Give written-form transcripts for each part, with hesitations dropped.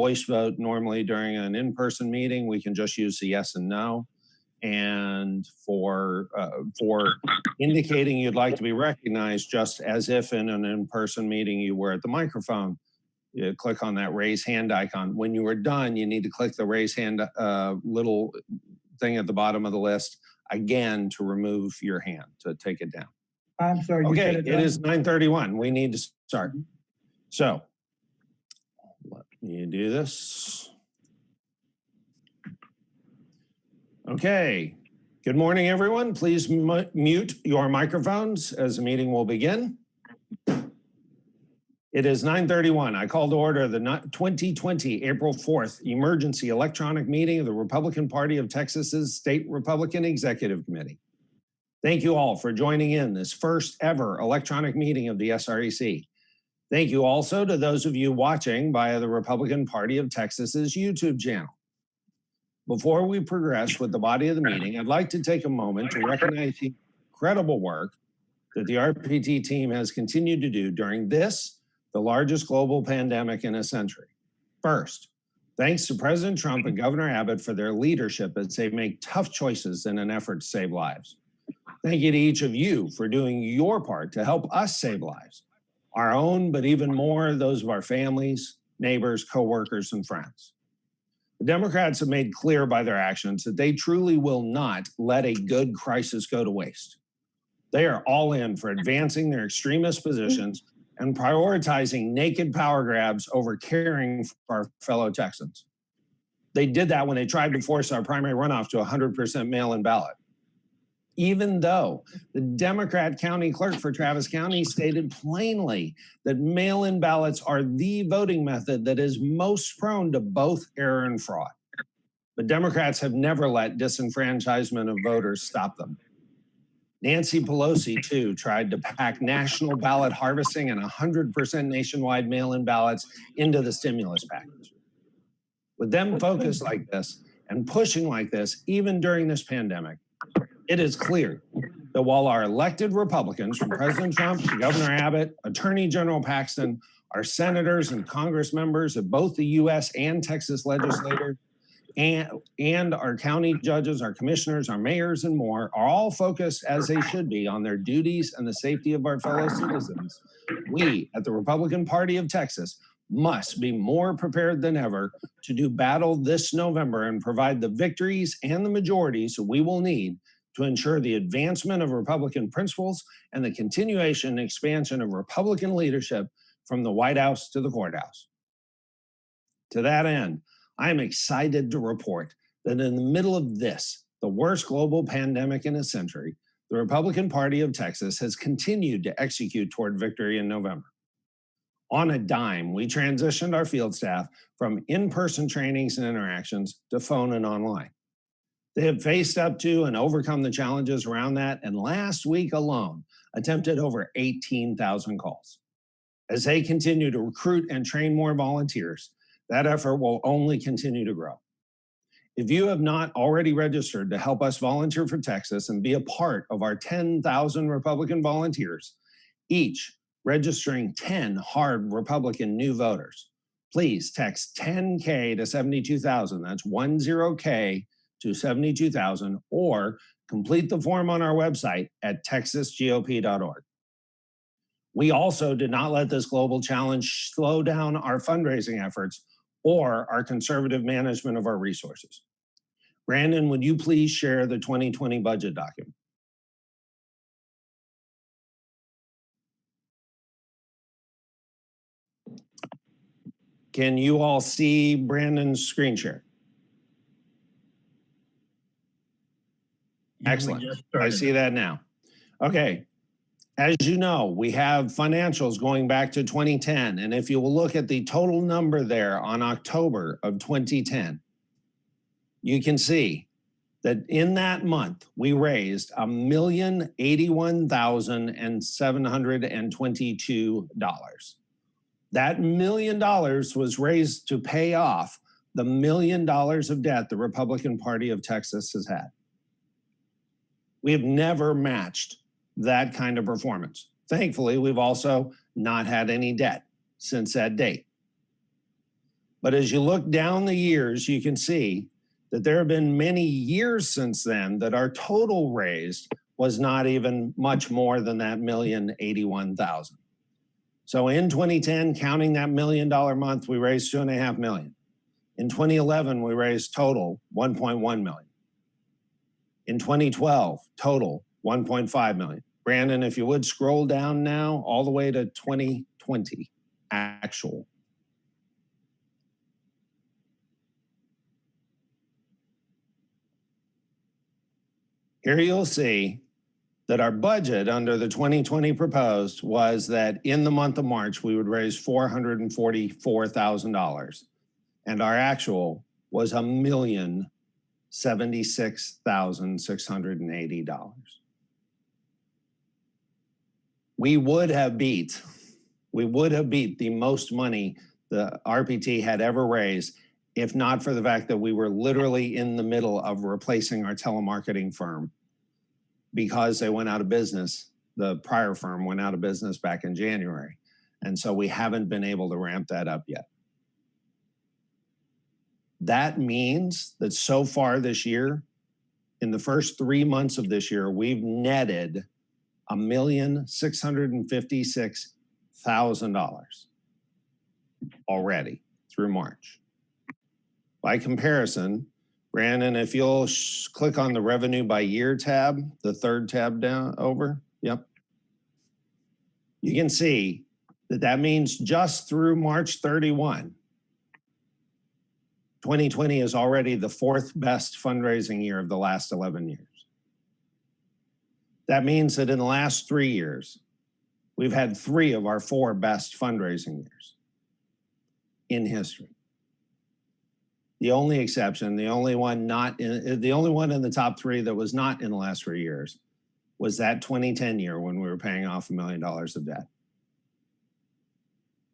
voice vote normally during an in-person meeting, we can just use the yes and no. And for indicating you'd like to be recognized, just as if in an in-person meeting you were at the microphone, you click on that raise hand icon. When you are done, you need to click the raise hand little thing at the bottom of the list again to remove your hand, to take it down. I'm sorry. Okay, it is 9:31. We need to start. So let me do this. Okay. Good morning, everyone. Please mute your microphones as the meeting will begin. It is 9:31. I call to order the 2020 April 4th emergency electronic meeting of the Republican Party of Texas's State Republican Executive Committee. Thank you all for joining in this first ever electronic meeting of the SREC. Thank you also to those of you watching via the Republican Party of Texas's YouTube channel. Before we progress with the body of the meeting, I'd like to take a moment to recognize the incredible work that the RPT team has continued to do during this, the largest global pandemic in a century. First, thanks to President Trump and Governor Abbott for their leadership as they make tough choices in an effort to save lives. Thank you to each of you for doing your part to help us save lives, our own, but even more those of our families, neighbors, coworkers, and friends. The Democrats have made clear by their actions that they truly will not let a good crisis go to waste. They are all in for advancing their extremist positions and prioritizing naked power grabs over caring for our fellow Texans. They did that when they tried to force our primary runoff to 100% mail-in ballot. Even though the Democrat county clerk for Travis County stated plainly that mail-in ballots are the voting method that is most prone to both error and fraud. But Democrats have never let disenfranchisement of voters stop them. Nancy Pelosi, too, tried to pack national ballot harvesting and 100% nationwide mail-in ballots into the stimulus package. With them focused like this and pushing like this, even during this pandemic, it is clear that while our elected Republicans, from President Trump to Governor Abbott, Attorney General Paxton, our senators and Congress members of both the U.S. and Texas legislators, and our county judges, our commissioners, our mayors, and more, are all focused, as they should be, on their duties and the safety of our fellow citizens, we at the Republican Party of Texas must be more prepared than ever to do battle this November and provide the victories and the majorities we will need to ensure the advancement of Republican principles and the continuation and expansion of Republican leadership from the White House to the courthouse. To that end, I am excited to report that in the middle of this, the worst global pandemic in a century, the Republican Party of Texas has continued to execute toward victory in November. On a dime, we transitioned our field staff from in-person trainings and interactions to phone and online. They have faced up to and overcome the challenges around that, and last week alone, attempted over 18,000 calls. As they continue to recruit and train more volunteers, that effort will only continue to grow. If you have not already registered to help us volunteer for Texas and be a part of our 10,000 Republican volunteers, each registering 10 hard Republican new voters, please text 10K to 72,000. That's 10K to 72,000, or complete the form on our website at texasgop.org. We also did not let this global challenge slow down our fundraising efforts or our conservative management of our resources. Brandon, would you please share the 2020 budget document? Can you all see Brandon's screen share? Excellent. I see that now. Okay. As you know, we have financials going back to 2010. And if you will look at the total number there on October of 2010, you can see that in that month, we raised $1,081,722. That $1 million was raised to pay off the $1 million of debt the Republican Party of Texas has had. We have never matched that kind of performance. Thankfully, we've also not had any debt since that date. But as you look down the years, you can see that there have been many years since then that our total raised was not even much more than that $1,081,000. So in 2010, counting that $1 million month, we raised $2.5 million. In 2011, we raised total $1.1 million. In 2012, total $1.5 million. Brandon, if you would scroll down now all the way to 2020 actual. Here you'll see that our budget under the 2020 proposed was that in the month of March, we would raise $444,000. And our actual was $1,076,680. We would have beat the most money the RPT had ever raised if not for the fact that we were literally in the middle of replacing our telemarketing firm because they went out of business. The prior firm went out of business back in January. And so we haven't been able to ramp that up yet. That means that so far this year, in the first 3 months of this year, we've netted $1,656,000 already through March. By comparison, Brandon, if you'll click on the revenue by year tab, the third tab down over, yep. You can see that that means just through March 31, 2020 is already the fourth best fundraising year of the last 11 years. That means that in the last 3 years, we've had 3 of our 4 best fundraising years in history. The only exception, the only one in the top 3 that was not in the last 3 years was that 2010 year when we were paying off $1 million of debt.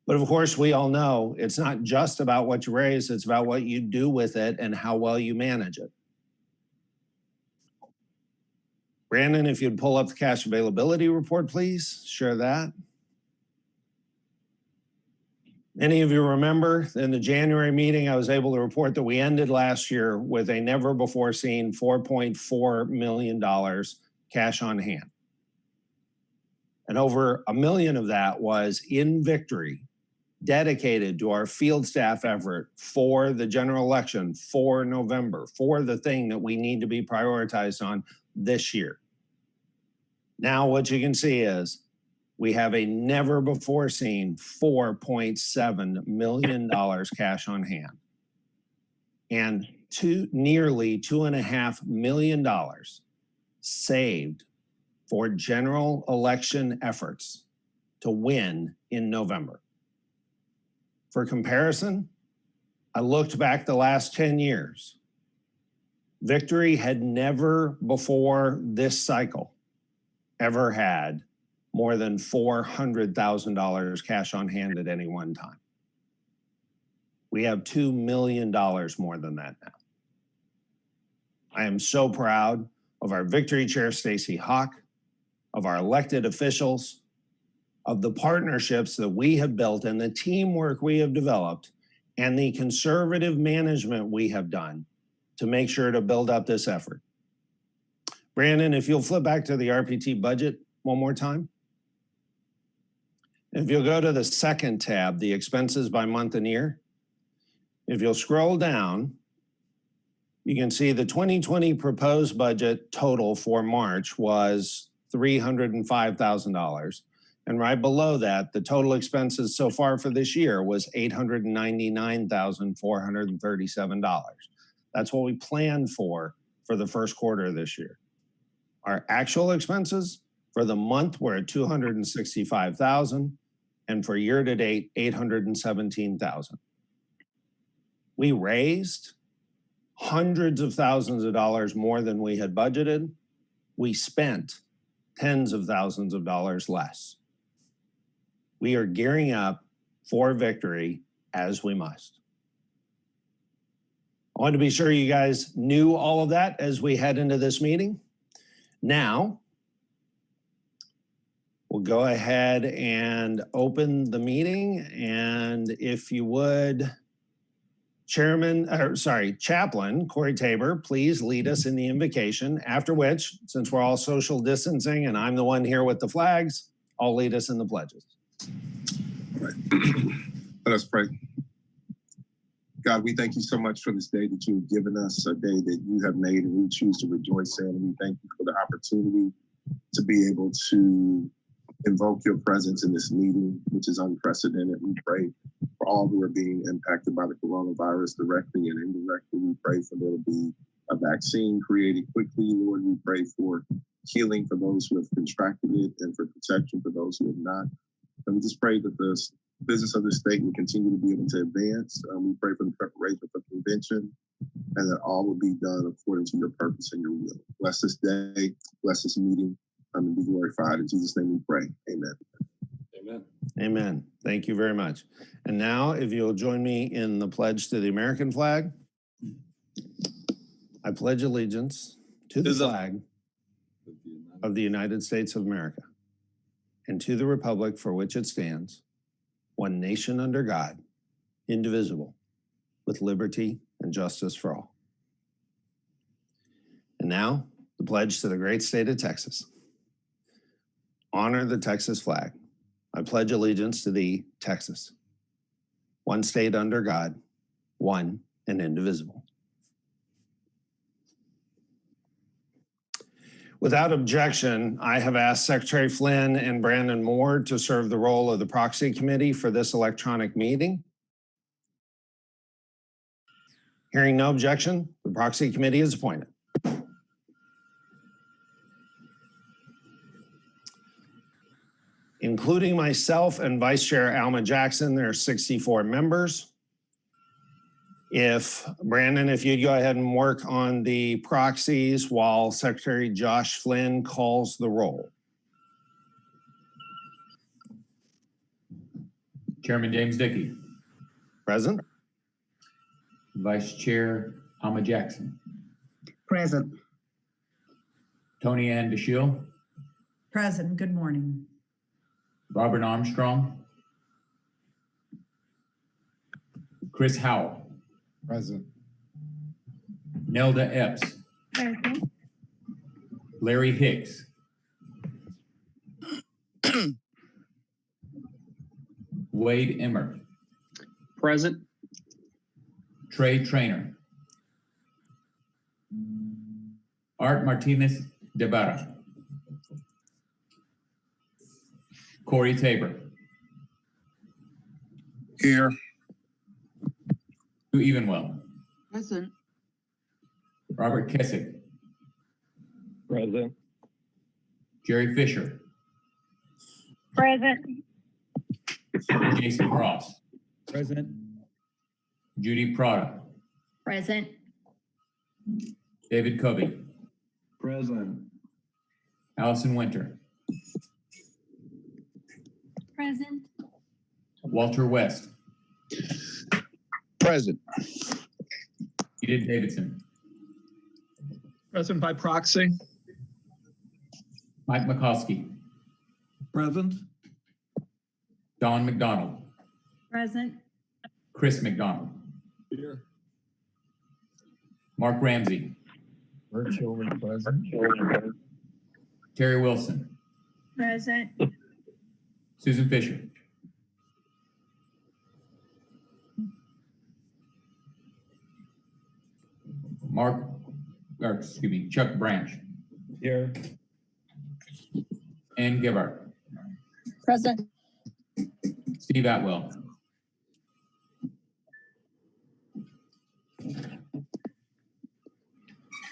But of course, we all know it's not just about what you raise, it's about what you do with it and how well you manage it. Brandon, if you'd pull up the cash availability report, please, share that. Many of you remember in the January meeting, I was able to report that we ended last year with a never before seen $4.4 million cash on hand. And over $1 million of that was in victory, dedicated to our field staff effort for the general election, for November, for the thing that we need to be prioritized on this year. Now what you can see is we have a never before seen $4.7 million cash on hand and nearly $2.5 million saved for general election efforts to win in November. For comparison, I looked back the last 10 years. Victory had never before this cycle ever had more than $400,000 cash on hand at any one time. We have $2 million more than that now. I am so proud of our Victory Chair, Stacy Hawk, of our elected officials, of the partnerships that we have built and the teamwork we have developed and the conservative management we have done to make sure to build up this effort. Brandon, if you'll flip back to the RPT budget one more time. If you'll go to the second tab, the expenses by month and year, if you'll scroll down, you can see the 2020 proposed budget total for March was $305,000. And right below that, the total expenses so far for this year was $899,437. That's what we planned for the first quarter of this year. Our actual expenses for the month were at $265,000, and for year to date, $817,000. We raised hundreds of thousands of dollars more than we had budgeted. We spent tens of thousands of dollars less. We are gearing up for victory as we must. I want to be sure you guys knew all of that as we head into this meeting. Now, we'll go ahead and open the meeting. And if you would, Chaplain Corey Tabor, please lead us in the invocation, after which, since we're all social distancing and I'm the one here with the flags, I'll lead us in the pledges. All right. Let us pray. God, we thank you so much for this day that you've given us, a day that you have made and we choose to rejoice in. And we thank you for the opportunity to be able to invoke your presence in this meeting, which is unprecedented. We pray for all who are being impacted by the coronavirus directly and indirectly. We pray for there to be a vaccine created quickly, Lord. We pray for healing for those who have contracted it and for protection for those who have not. And we just pray that the business of the state will continue to be able to advance. We pray for the preparation for convention and that all will be done according to your purpose and your will. Bless this day, bless this meeting, and be glorified. In Jesus' name we pray. Amen. Amen. Amen. Thank you very much. And now, if you'll join me in the pledge to the American flag. I pledge allegiance to the flag of the United States of America and to the republic for which it stands, one nation under God, indivisible, with liberty and justice for all. And now, the pledge to the great state of Texas. Honor the Texas flag. I pledge allegiance to thee, Texas, one state under God, one and indivisible. Without objection, I have asked Secretary Flynn and Brandon Moore to serve the role of the proxy committee for this electronic meeting. Hearing no objection, the proxy committee is appointed. Including myself and Vice Chair Alma Jackson, there are 64 members. Brandon, if you'd go ahead and work on the proxies while Secretary Josh Flynn calls the roll. Chairman James Dickey. Present. Vice Chair Alma Jackson. Present. Tony Ann DeShiel. Present. Good morning. Robert Armstrong. Chris Howell. Present. Nelda Epps. Present. Larry Hicks. Wade Emmert. Present. Trey Trainer. Art Martinez de Barra. Corey Tabor. Here. Sue Evenwell. Present. Robert Kessick. Present. Jerry Fisher. Present. Jason Cross. Present. Judy Prada. Present. David Covey. Present. Allison Winter. Present. Walter West. Present. Edith Davidson. Present by proxy. Mike McCoskey. Present. Don McDonald. Present. Chris McDonald. Here. Mark Ramsey. Virtually present. Terry Wilson. Present. Susan Fisher. Chuck Branch. Here. Ann Gibbard. Present. Steve Atwell.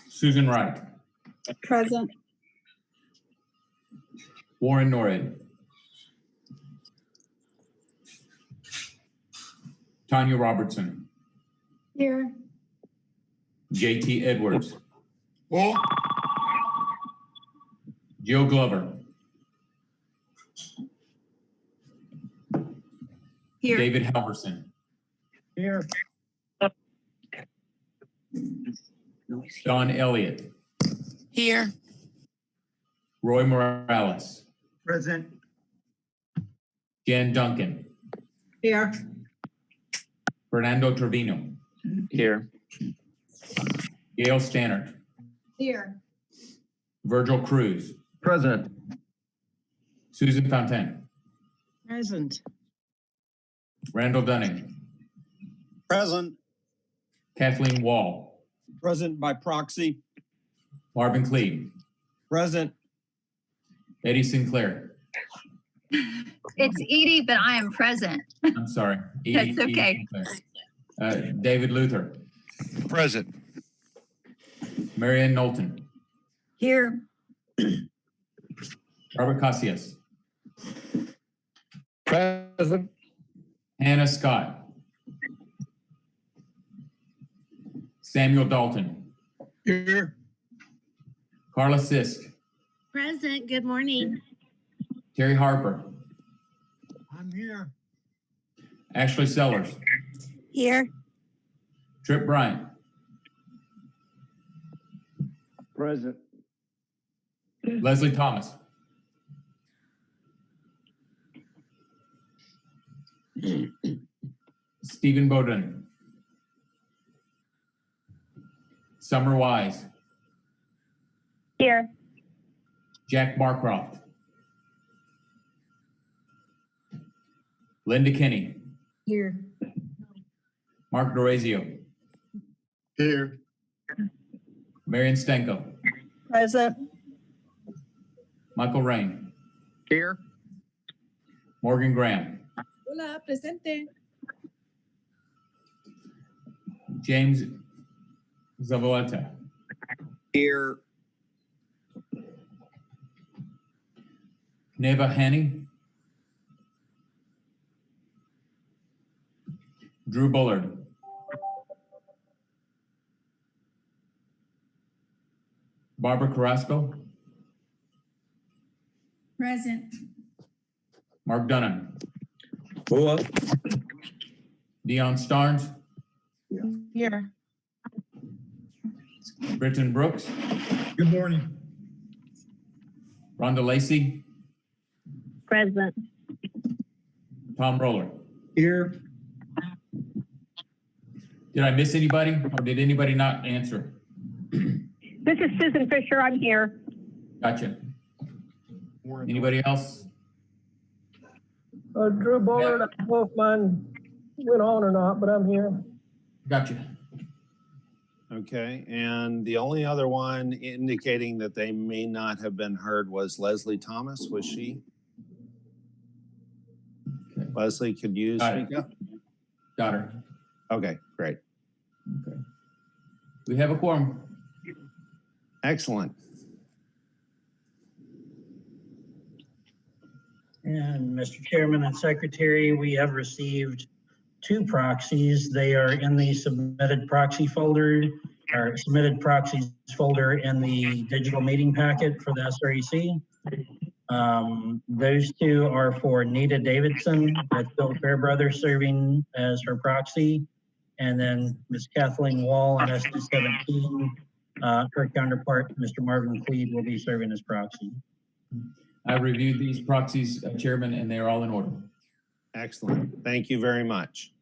Susan Wright. Present. Warren Norred. Tanya Robertson. Here. JT Edwards. Jill Glover. Here. David Halverson. Here. Don Elliott. Here. Roy Morales. Present. Jan Duncan. Here. Fernando Trevino. Here. Gail Stannard, Here. Virgil Cruz, Present. Susan Fontaine, Present. Randall Dunning, Present. Kathleen Wall, Present by proxy. Marvin Cleve, Present. Eddie Sinclair. It's Edie, but I am present. I'm sorry. That's okay. Sinclair. David Luther, Present. Marianne Knowlton, Here. Robert Casillas, Present. Hannah Scott, Samuel Dalton, Here. Carla Sisk, Present. Good morning. Terry Harper, I'm here. Ashley Sellers, Here. Trip Bryant, Present. Leslie Thomas, Stephen Bowden, Summer Wise, Here. Jack Marcroft, Linda Kinney, Here. Mark Dorazio, Here. Marion Stanko, Present. Michael Rain, Here. Morgan Graham, Hola, presente. James Zavaleta, Here. Neva Haney, Drew Bullard, Barbara Carrasco, Present. Mark Dunham, Hello. Dion Starnes, Here. Britton Brooks, Good morning. Rhonda Lacey, Present. Tom Roller. Here. Did I miss anybody or did anybody not answer? This is Susan Fisher. I'm here. Gotcha. Anybody else? Drew Bullard, I don't know if mine went on or not, but I'm here. Gotcha. Okay, and the only other one indicating that they may not have been heard was Leslie Thomas. Was she? Okay. Leslie, could you Got it. speak up? Got her. Okay, great. Okay. We have a quorum. Excellent. And Mr. Chairman and Secretary, we have received 2 proxies. They are in the submitted proxy folder, or submitted proxies folder in the digital meeting packet for the SREC. Those 2 are for Nita Davidson with Bill Fairbrother serving as her proxy. And then Ms. Kathleen Wall on SD17, her counterpart, Mr. Marvin Cleve, will be serving as proxy. I reviewed these proxies, Chairman, and they are all in order. Excellent. Thank you very much.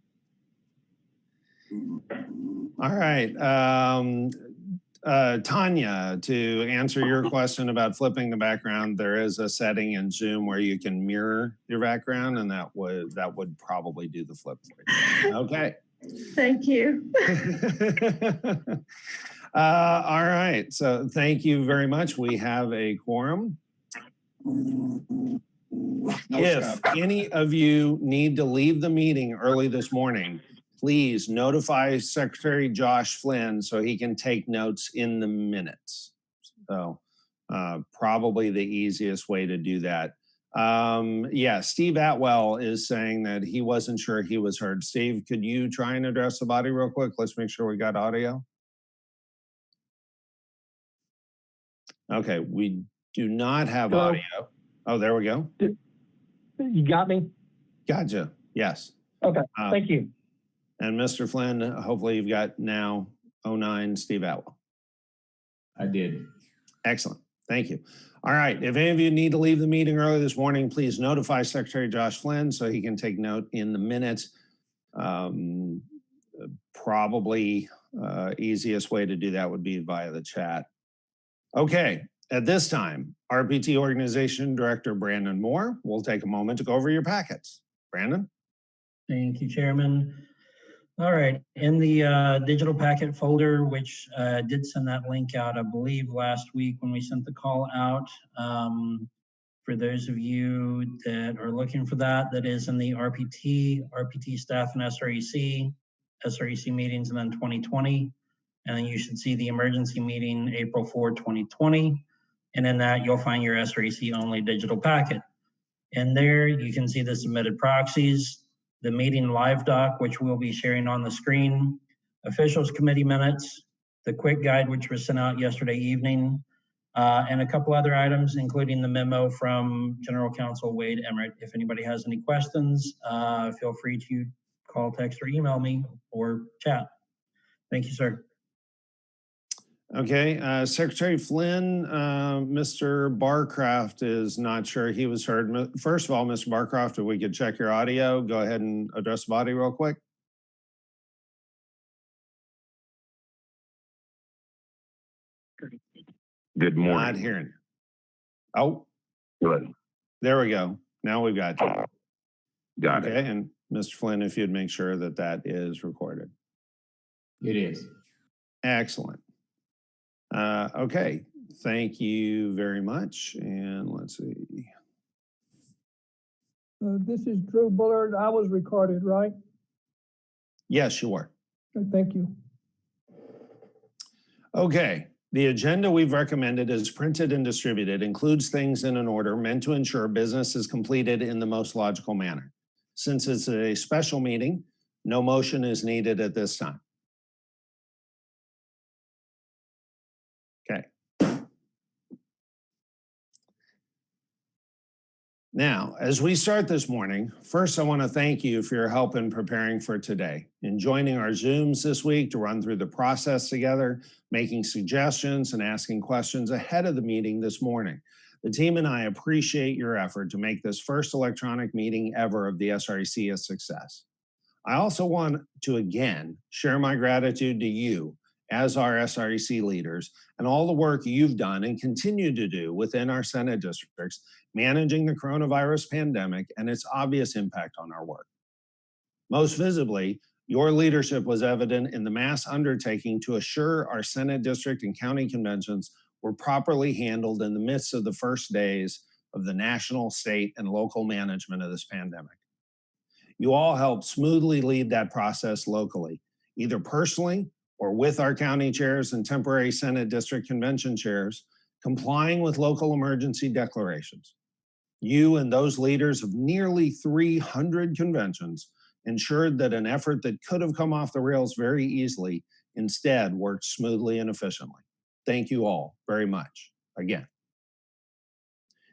All right. Tanya, to answer your question about flipping the background, there is a setting in Zoom where you can mirror your background, and that would probably do the flip for you. Okay. Thank you. All right. So thank you very much. We have a quorum. If any of you need to leave the meeting early this morning, please notify Secretary Josh Flynn so he can take notes in the minutes. So probably the easiest way to do that. Yeah, Steve Atwell is saying that he wasn't sure he was heard. Steve, could you try and address the body real quick? Let's make sure we got audio. Okay, we do not have Hello. audio. Oh, there we go. You got me? Gotcha. Yes. Okay, thank you. And Mr. Flynn, hopefully you've got now 09 Steve Atwell. I did. Excellent. Thank you. All right. If any of you need to leave the meeting early this morning, please notify Secretary Josh Flynn so he can take note in the minutes. probably easiest way to do that would be via the chat. Okay, at this time, RPT Organization Director Brandon Moore will take a moment to go over your packets. Brandon? Thank you, Chairman. All right, in the digital packet folder, which did send that link out, I believe, last week when we sent the call out. For those of you that are looking for that, that is in the RPT staff and SREC meetings, and then 2020. And then you should see the emergency meeting April 4, 2020. And in that, you'll find your SREC only digital packet. In there, you can see the submitted proxies, the meeting live doc, which we'll be sharing on the screen, officials committee minutes, the quick guide, which was sent out yesterday evening, and a couple other items, including the memo from General Counsel Wade Emmerich. If anybody has any questions, feel free to call, text, or email me or chat. Thank you, sir. Okay, Secretary Flynn, Mr. Barcroft is not sure he was heard. First of all, Mr. Barcroft, if we could check your audio, go ahead and address the body real quick. Good morning. Not hearing you. Oh, Good. there we go. Now we've got you. Got Okay, it. and Mr. Flynn, if you'd make sure that that is recorded. It is. Excellent. Okay, thank you very much. And let's see. This is Drew Bullard. I was recorded, right? Yes, you were. Thank you. Okay, the agenda we've recommended is printed and distributed, includes things in an order meant to ensure business is completed in the most logical manner. Since it's a special meeting, no motion is needed at this time. Okay. Now, as we start this morning, first I want to thank you for your help in preparing for today, in joining our Zooms this week to run through the process together, making suggestions and asking questions ahead of the meeting this morning. The team and I appreciate your effort to make this first electronic meeting ever of the SREC a success. I also want to again share my gratitude to you as our SREC leaders and all the work you've done and continue to do within our Senate districts, managing the coronavirus pandemic and its obvious impact on our work. Most visibly, your leadership was evident in the mass undertaking to assure our Senate district and county conventions were properly handled in the midst of the first days of the national, state, and local management of this pandemic. You all helped smoothly lead that process locally, either personally or with our county chairs and temporary Senate district convention chairs, complying with local emergency declarations. You and those leaders of nearly 300 conventions ensured that an effort that could have come off the rails very easily instead worked smoothly and efficiently. Thank you all very much, again.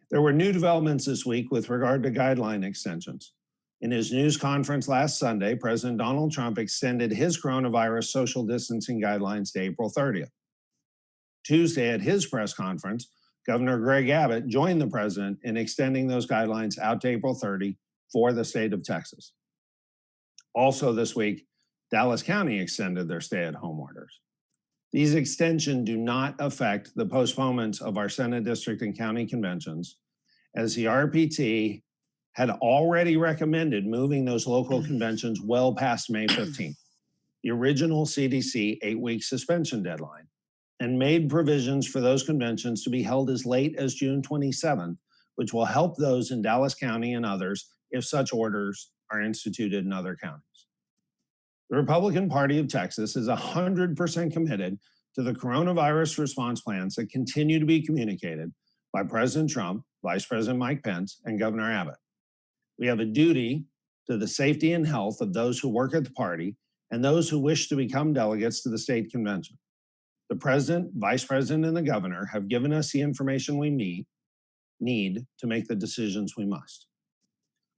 There were new developments this week with regard to guideline extensions. In his news conference last Sunday, President Donald Trump extended his coronavirus social distancing guidelines to April 30th. Tuesday at his press conference, Governor Greg Abbott joined the president in extending those guidelines out to April 30 for the state of Texas. Also this week, Dallas County extended their stay-at-home orders. These extensions do not affect the postponements of our Senate district and county conventions, as the RPT had already recommended moving those local conventions well past May 15th, the original CDC 8-week suspension deadline, and made provisions for those conventions to be held as late as June 27th, which will help those in Dallas County and others if such orders are instituted in other counties. The Republican Party of Texas is 100% committed to the coronavirus response plans that continue to be communicated by President Trump, Vice President Mike Pence, and Governor Abbott. We have a duty to the safety and health of those who work at the party and those who wish to become delegates to the state convention. The president, vice president, and the governor have given us the information we need to make the decisions we must.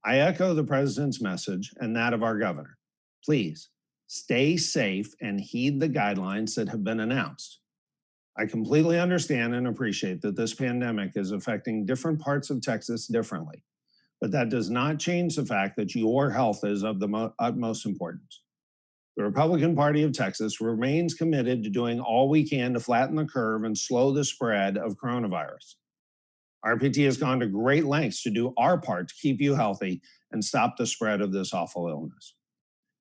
I echo the president's message and that of our governor. Please stay safe and heed the guidelines that have been announced. I completely understand and appreciate that this pandemic is affecting different parts of Texas differently, but that does not change the fact that your health is of the utmost importance. The Republican Party of Texas remains committed to doing all we can to flatten the curve and slow the spread of coronavirus. RPT has gone to great lengths to do our part to keep you healthy and stop the spread of this awful illness.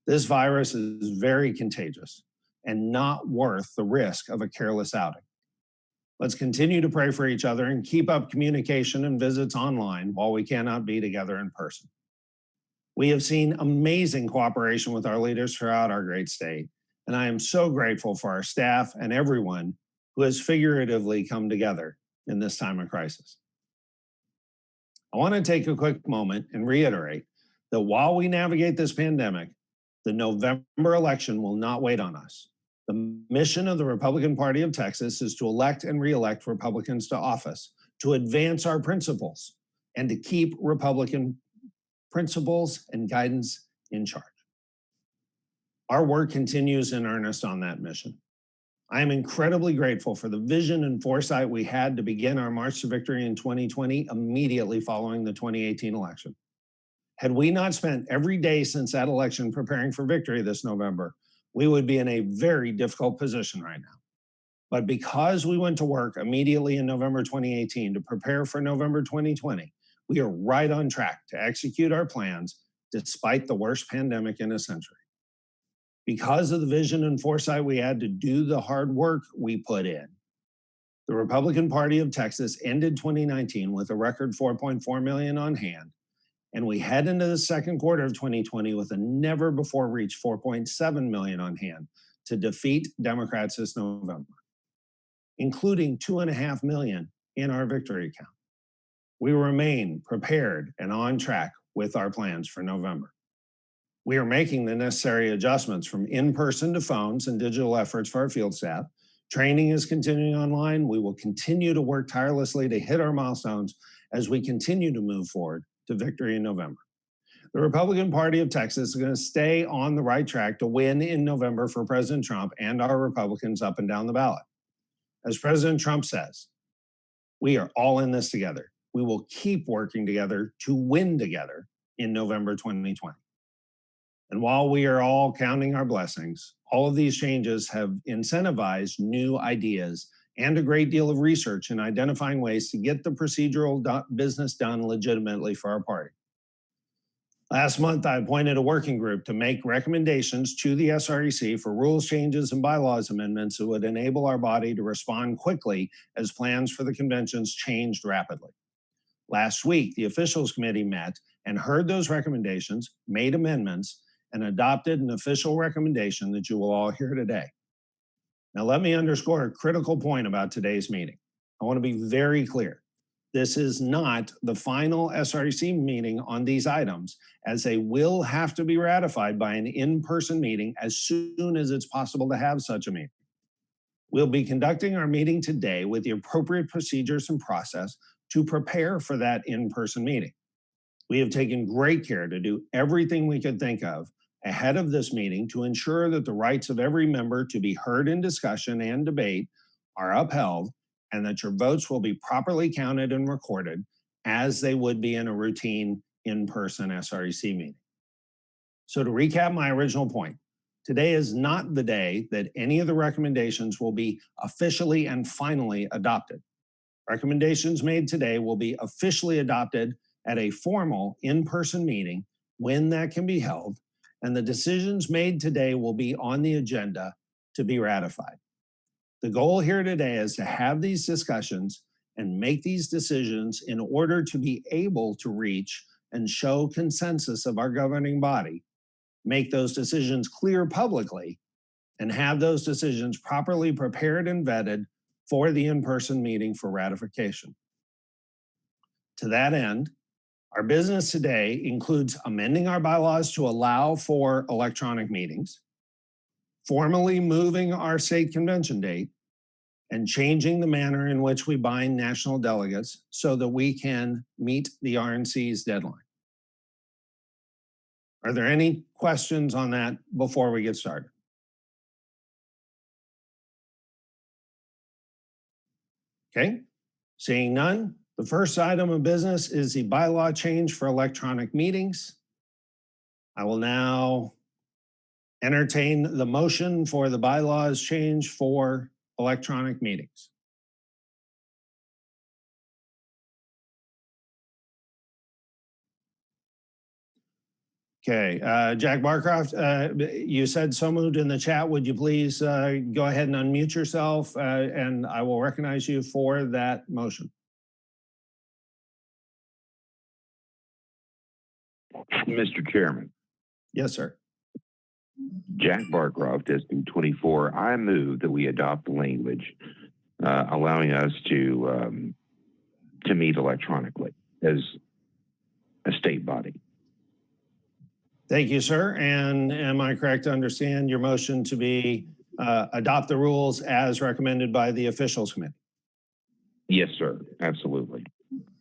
This virus is very contagious and not worth the risk of a careless outing. Let's continue to pray for each other and keep up communication and visits online while we cannot be together in person. We have seen amazing cooperation with our leaders throughout our great state, and I am so grateful for our staff and everyone who has figuratively come together in this time of crisis. I want to take a quick moment and reiterate that while we navigate this pandemic, the November election will not wait on us. The mission of the Republican Party of Texas is to elect and re-elect Republicans to office, to advance our principles, and to keep Republican principles and guidance in charge. Our work continues in earnest on that mission. I am incredibly grateful for the vision and foresight we had to begin our march to victory in 2020 immediately following the 2018 election. Had we not spent every day since that election preparing for victory this November, we would be in a very difficult position right now. But because we went to work immediately in November 2018 to prepare for November 2020, we are right on track to execute our plans despite the worst pandemic in a century. Because of the vision and foresight we had to do the hard work we put in, the Republican Party of Texas ended 2019 with a record 4.4 million on hand, and we head into the second quarter of 2020 with a never before reached 4.7 million on hand to defeat Democrats this November, including 2.5 million in our victory count. We remain prepared and on track with our plans for November. We are making the necessary adjustments from in-person to phones and digital efforts for our field staff. Training is continuing online. We will continue to work tirelessly to hit our milestones as we continue to move forward to victory in November. The Republican Party of Texas is going to stay on the right track to win in November for President Trump and our Republicans up and down the ballot. As President Trump says, we are all in this together. We will keep working together to win together in November 2020. And while we are all counting our blessings, all of these changes have incentivized new ideas and a great deal of research in identifying ways to get the procedural business done legitimately for our party. Last month, I appointed a working group to make recommendations to the SREC for rules changes and bylaws amendments that would enable our body to respond quickly as plans for the conventions changed rapidly. Last week, the officials committee met and heard those recommendations, made amendments, and adopted an official recommendation that you will all hear today. Now, let me underscore a critical point about today's meeting. I want to be very clear. This is not the final SREC meeting on these items, as they will have to be ratified by an in-person meeting as soon as it's possible to have such a meeting. We'll be conducting our meeting today with the appropriate procedures and process to prepare for that in-person meeting. We have taken great care to do everything we could think of ahead of this meeting to ensure that the rights of every member to be heard in discussion and debate are upheld, and that your votes will be properly counted and recorded as they would be in a routine in-person SREC meeting. So to recap my original point, today is not the day that any of the recommendations will be officially and finally adopted. Recommendations made today will be officially adopted at a formal in-person meeting when that can be held, and the decisions made today will be on the agenda to be ratified. The goal here today is to have these discussions and make these decisions in order to be able to reach and show consensus of our governing body, make those decisions clear publicly, and have those decisions properly prepared and vetted for the in-person meeting for ratification. To that end, our business today includes amending our bylaws to allow for electronic meetings, formally moving our state convention date, and changing the manner in which we bind national delegates so that we can meet the RNC's deadline. Are there any questions on that before we get started? Okay, seeing none, the first item of business is the bylaw change for electronic meetings. I will now entertain the motion for the bylaws change for electronic meetings. Okay, Jack Barcroft, you said so moved in the chat. Would you please go ahead and unmute yourself and I will recognize you for that motion. Mr. Chairman, Yes, sir. Jack Barcroft, SB 24. I move that we adopt the language allowing us to meet electronically as a state body. Thank you, sir. And am I correct to understand your motion to be adopt the rules as recommended by the officials committee? Yes, sir. Absolutely.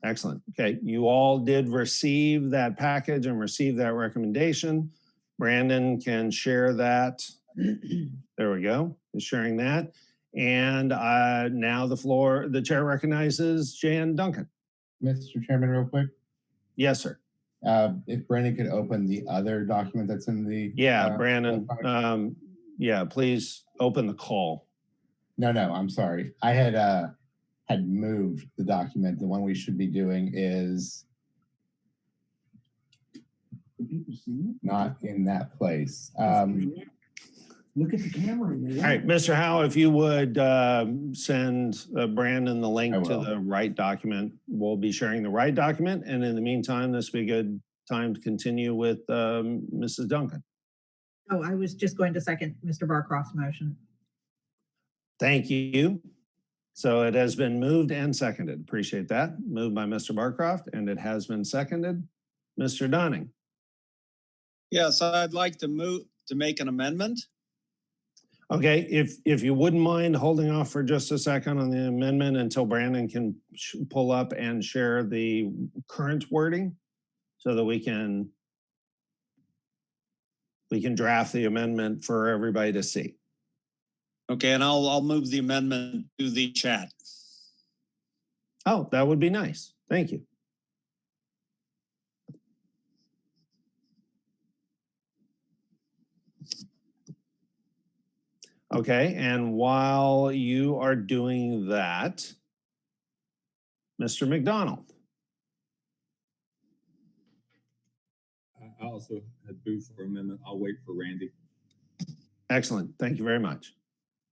Excellent. Okay, you all did receive that package and receive that recommendation. Brandon can share that. There we go. He's sharing that. And now the chair recognizes Jan Duncan. Mr. Chairman, real quick. Yes, sir. If Brandon could open the other document that's in the... Yeah, Brandon. Yeah, please open the call. No, I'm sorry. I had moved the document. The one we should be doing is not in that place. Look at the camera. All right, Mr. Howe, if you would send Brandon the link to the right document, we'll be sharing the right document. And in the meantime, this would be a good time to continue with Mrs. Duncan. Oh, I was just going to second Mr. Barcroft's motion. Thank you. So it has been moved and seconded. Appreciate that. Moved by Mr. Barcroft, and it has been seconded. Mr. Dunning. Yes, I'd like to move to make an amendment. Okay, if you wouldn't mind holding off for just a second on the amendment until Brandon can pull up and share the current wording so that we can draft the amendment for everybody to see. Okay, and I'll move the amendment to the chat. Oh, that would be nice. Thank you. Okay, and while you are doing that, Mr. McDonald. I also had moved for amendment. I'll wait for Randy. Excellent. Thank you very much.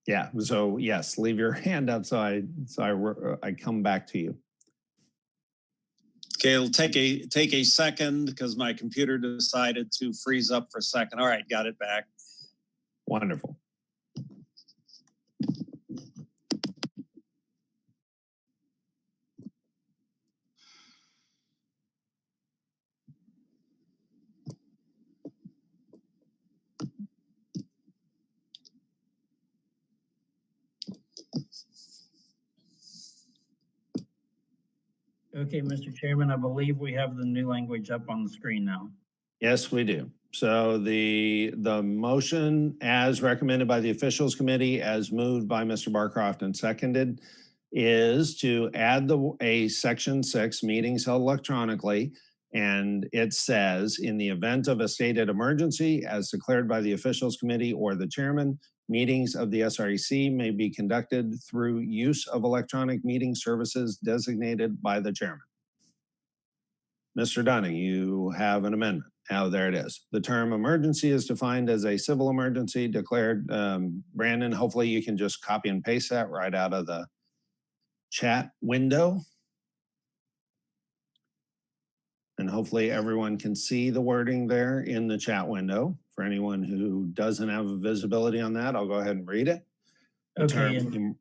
Yeah, so yes, leave your hand up so I come back to you. Okay, it'll take a second because my computer decided to freeze up for a second. All right, got it back. Wonderful. Okay, Mr. Chairman, I believe we have the new language up on the screen now. Yes, we do. So the motion as recommended by the officials committee, as moved by Mr. Barcroft and seconded, is to add a section 6, meetings held electronically. And it says, in the event of a stated emergency as declared by the officials committee or the chairman, meetings of the SREC may be conducted through use of electronic meeting services designated by the chairman. Mr. Dunning, you have an amendment. Oh, there it is. The term emergency is defined as a civil emergency declared. Brandon, hopefully you can just copy and paste that right out of the chat window. And hopefully everyone can see the wording there in the chat window. For anyone who doesn't have visibility on that, I'll go ahead and read it. Okay, and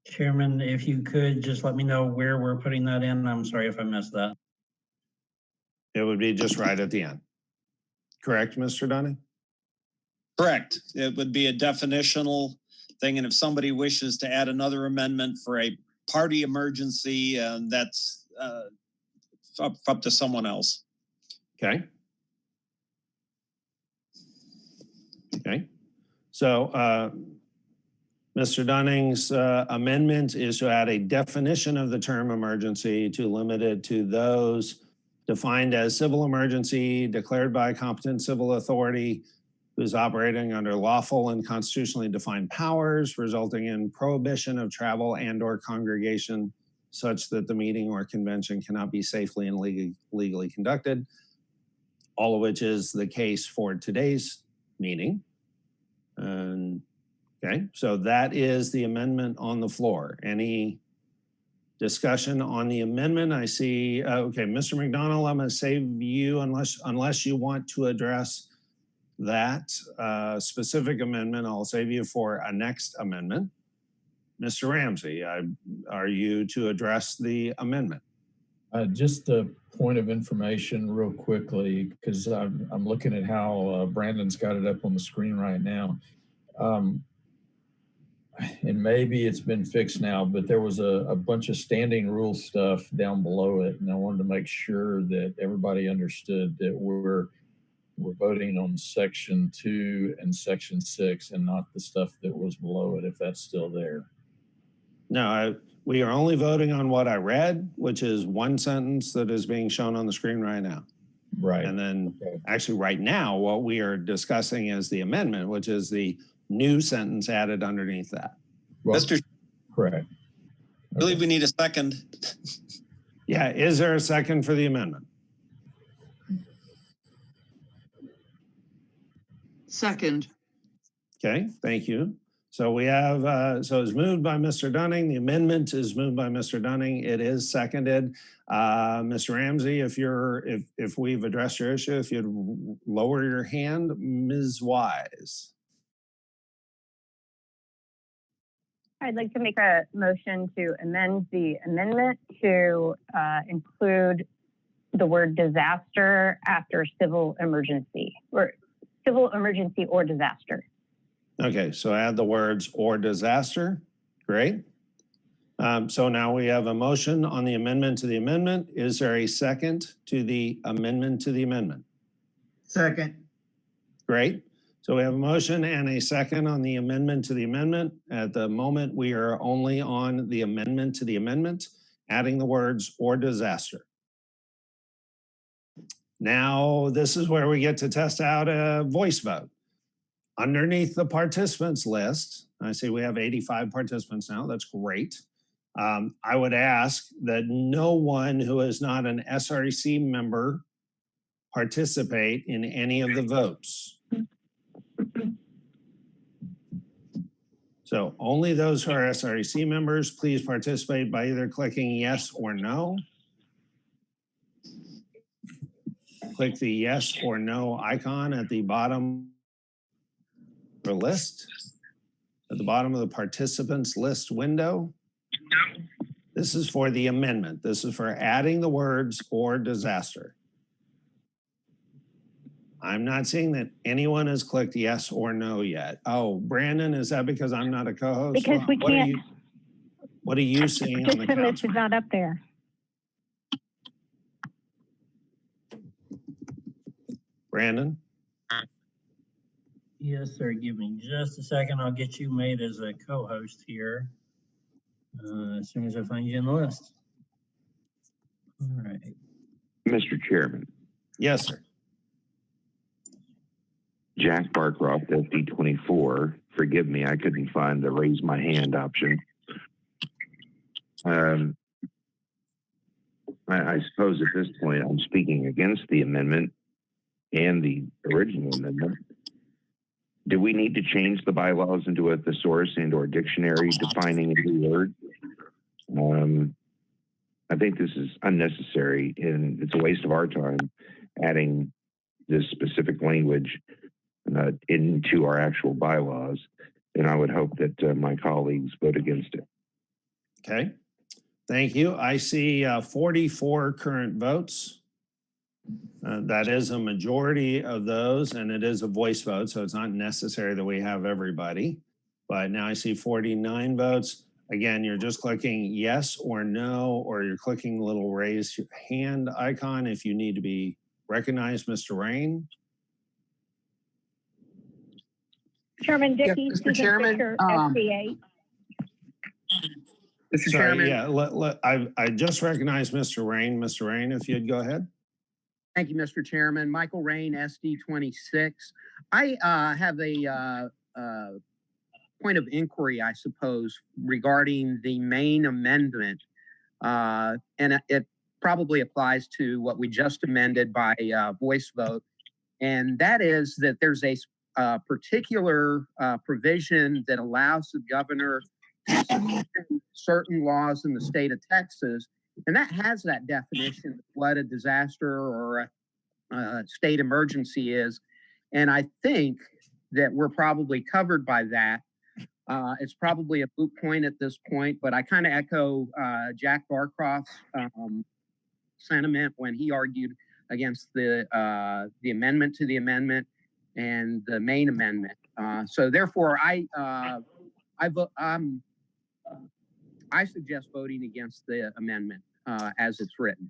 Chairman, if you could just let me know where we're putting that in. I'm sorry if I missed that. It would be just right at the end. Correct, Mr. Dunning? Correct. It would be a definitional thing. And if somebody wishes to add another amendment for a party emergency, that's up to someone else. Okay. Okay. So Mr. Dunning's amendment is to add a definition of the term emergency to limit it to those defined as civil emergency declared by a competent civil authority who's operating under lawful and constitutionally defined powers, resulting in prohibition of travel and/or congregation such that the meeting or convention cannot be safely and legally conducted, all of which is the case for today's meeting. And okay, so that is the amendment on the floor. Any discussion on the amendment? I see, okay, Mr. McDonald, I'm gonna save you unless you want to address that specific amendment. I'll save you for a next amendment. Mr. Ramsey, are you to address the amendment? Just a point of information real quickly, because I'm looking at how Brandon's got it up on the screen right now. And maybe it's been fixed now, but there was a bunch of standing rule stuff down below it. And I wanted to make sure that everybody understood that we're voting on section 2 and section 6 and not the stuff that was below it, if that's still there. No, we are only voting on what I read, which is one sentence that is being shown on the screen right now. Right. And then actually right now, what we are discussing is the amendment, which is the new sentence added underneath that. Well, Mr. Correct. I believe we need a second. Yeah, is there a second for the amendment? Second. Okay, thank you. So we have, so it's moved by Mr. Dunning. The amendment is moved by Mr. Dunning. It is seconded. Mr. Ramsey, if we've addressed your issue, if you'd lower your hand. Ms. Wise. I'd like to make a motion to amend the amendment to include the word disaster after civil emergency or disaster. Okay, so add the words or disaster. Great. So now we have a motion on the amendment to the amendment. Is there a second to the amendment to the amendment? Second. Great. So we have a motion and a second on the amendment to the amendment. At the moment, we are only on the amendment to the amendment, adding the words or disaster. Now, this is where we get to test out a voice vote. Underneath the participants list, I see we have 85 participants now. That's great. I would ask that no one who is not an SREC member participate in any of the votes. So only those who are SREC members, please participate by either clicking yes or no. Click the yes or no icon at the bottom of the list, at the bottom of the participants list window. This is for the amendment. This is for adding the words or disaster. I'm not seeing that anyone has clicked yes or no yet. Oh, Brandon, is that because I'm not a co-host? Because we can't. What are you seeing on the Participant count list is not up there. Brandon? Yes, sir. Give me just a second. I'll get you made as a co-host here as soon as I find you in the list. All right. Mr. Chairman. Yes, sir. Jack Barcroft, SD24. Forgive me, I couldn't find the raise my hand option. I suppose at this point I'm speaking against the amendment and the original amendment. Do we need to change the bylaws into a thesaurus and or dictionary defining a new word? I think this is unnecessary and it's a waste of our time adding this specific language into our actual bylaws. And I would hope that my colleagues vote against it. Okay, thank you. I see 44 current votes. That is a majority of those, and it is a voice vote, so it's not necessary that we have everybody. But now I see 49 votes. Again, you're just clicking yes or no, or you're clicking the little raise your hand icon if you need to be recognized. Mr. Rain. Chairman Dickey, Mr. Susan Chairman, Fisher, SBA. Mr. Sorry, Chairman. yeah, I just recognized Mr. Rain. Mr. Rain, if you'd go ahead. Thank you, Mr. Chairman. Michael Rain, SD 26. I have a point of inquiry, I suppose, regarding the main amendment. And it probably applies to what we just amended by voice vote. And that is that there's a particular provision that allows the governor to suspend certain laws in the state of Texas. And that has that definition of what a disaster or a state emergency is. And I think that we're probably covered by that. It's probably a moot point at this point, but I kind of echo Jack Barcroft's sentiment when he argued against the amendment to the amendment and the main amendment. So therefore, I suggest voting against the amendment as it's written.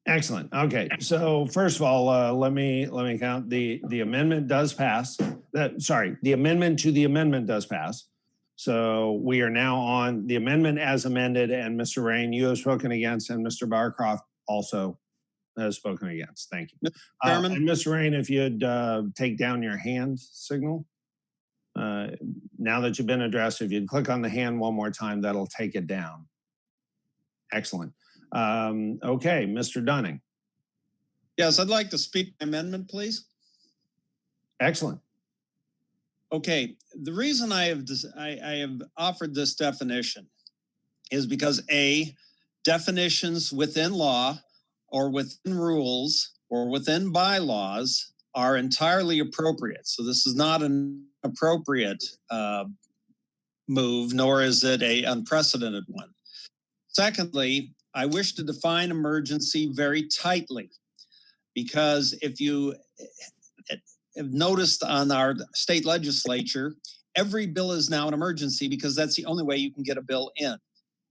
Excellent. Okay. So first of all, let me count. The amendment does pass. The amendment to the amendment does pass. So we are now on the amendment as amended, and Mr. Rain, you have spoken against, and Mr. Barcroft also has spoken against. Thank you. Chairman? And Mr. Rain, if you'd take down your hand signal. Now that you've been addressed, if you'd click on the hand one more time, that'll take it down. Excellent. Okay, Mr. Dunning. Yes, I'd like to speak to amendment, please. Excellent. Okay, the reason I have offered this definition is because A, definitions within law or within rules or within bylaws are entirely appropriate. So this is not an appropriate move, nor is it an unprecedented one. Secondly, I wish to define emergency very tightly, because if you have noticed on our state legislature, every bill is now an emergency because that's the only way you can get a bill in.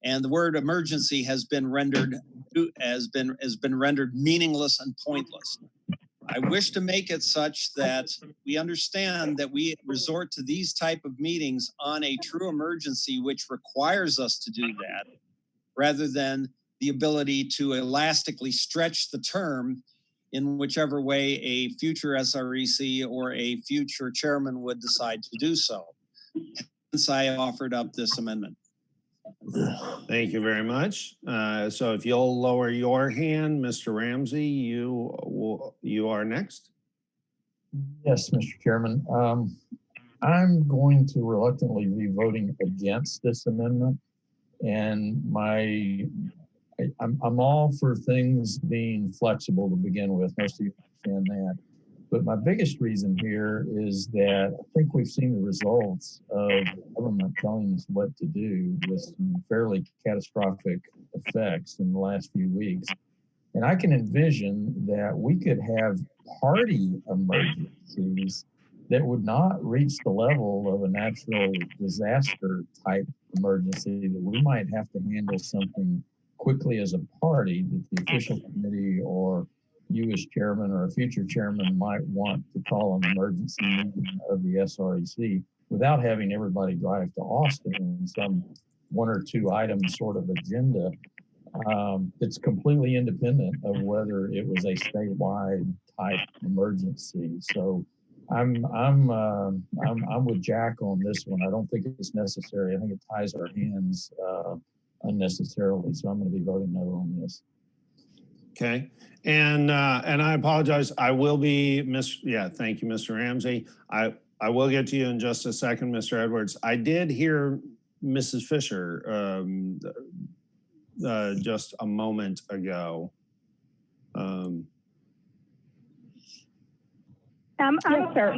And the word emergency has been rendered meaningless and pointless. I wish to make it such that we understand that we resort to these type of meetings on a true emergency, which requires us to do that, rather than the ability to elastically stretch the term in whichever way a future SREC or a future chairman would decide to do so. Hence, I offered up this amendment. Thank you very much. So if you'll lower your hand, Mr. Ramsey, you are next. Yes, Mr. Chairman. I'm going to reluctantly be voting against this amendment, and I'm all for things being flexible to begin with. Most of you understand that. But my biggest reason here is that I think we've seen the results of government telling us what to do with some fairly catastrophic effects in the last few weeks. And I can envision that we could have party emergencies that would not reach the level of a natural disaster type emergency, that we might have to handle something quickly as a party that the official committee or you as chairman or a future chairman might want to call an emergency meeting of the SREC without having everybody drive to Austin in some one or two item sort of agenda that's completely independent of whether it was a statewide type emergency. So I'm with Jack on this one. I don't think it's necessary. I think it ties our hands unnecessarily. So I'm going to be voting no on this. Okay. And I apologize. I will be thank you, Mr. Ramsey. I will get to you in just a second, Mr. Edwards. I did hear Mrs. Fisher just a moment ago. Yes, sir.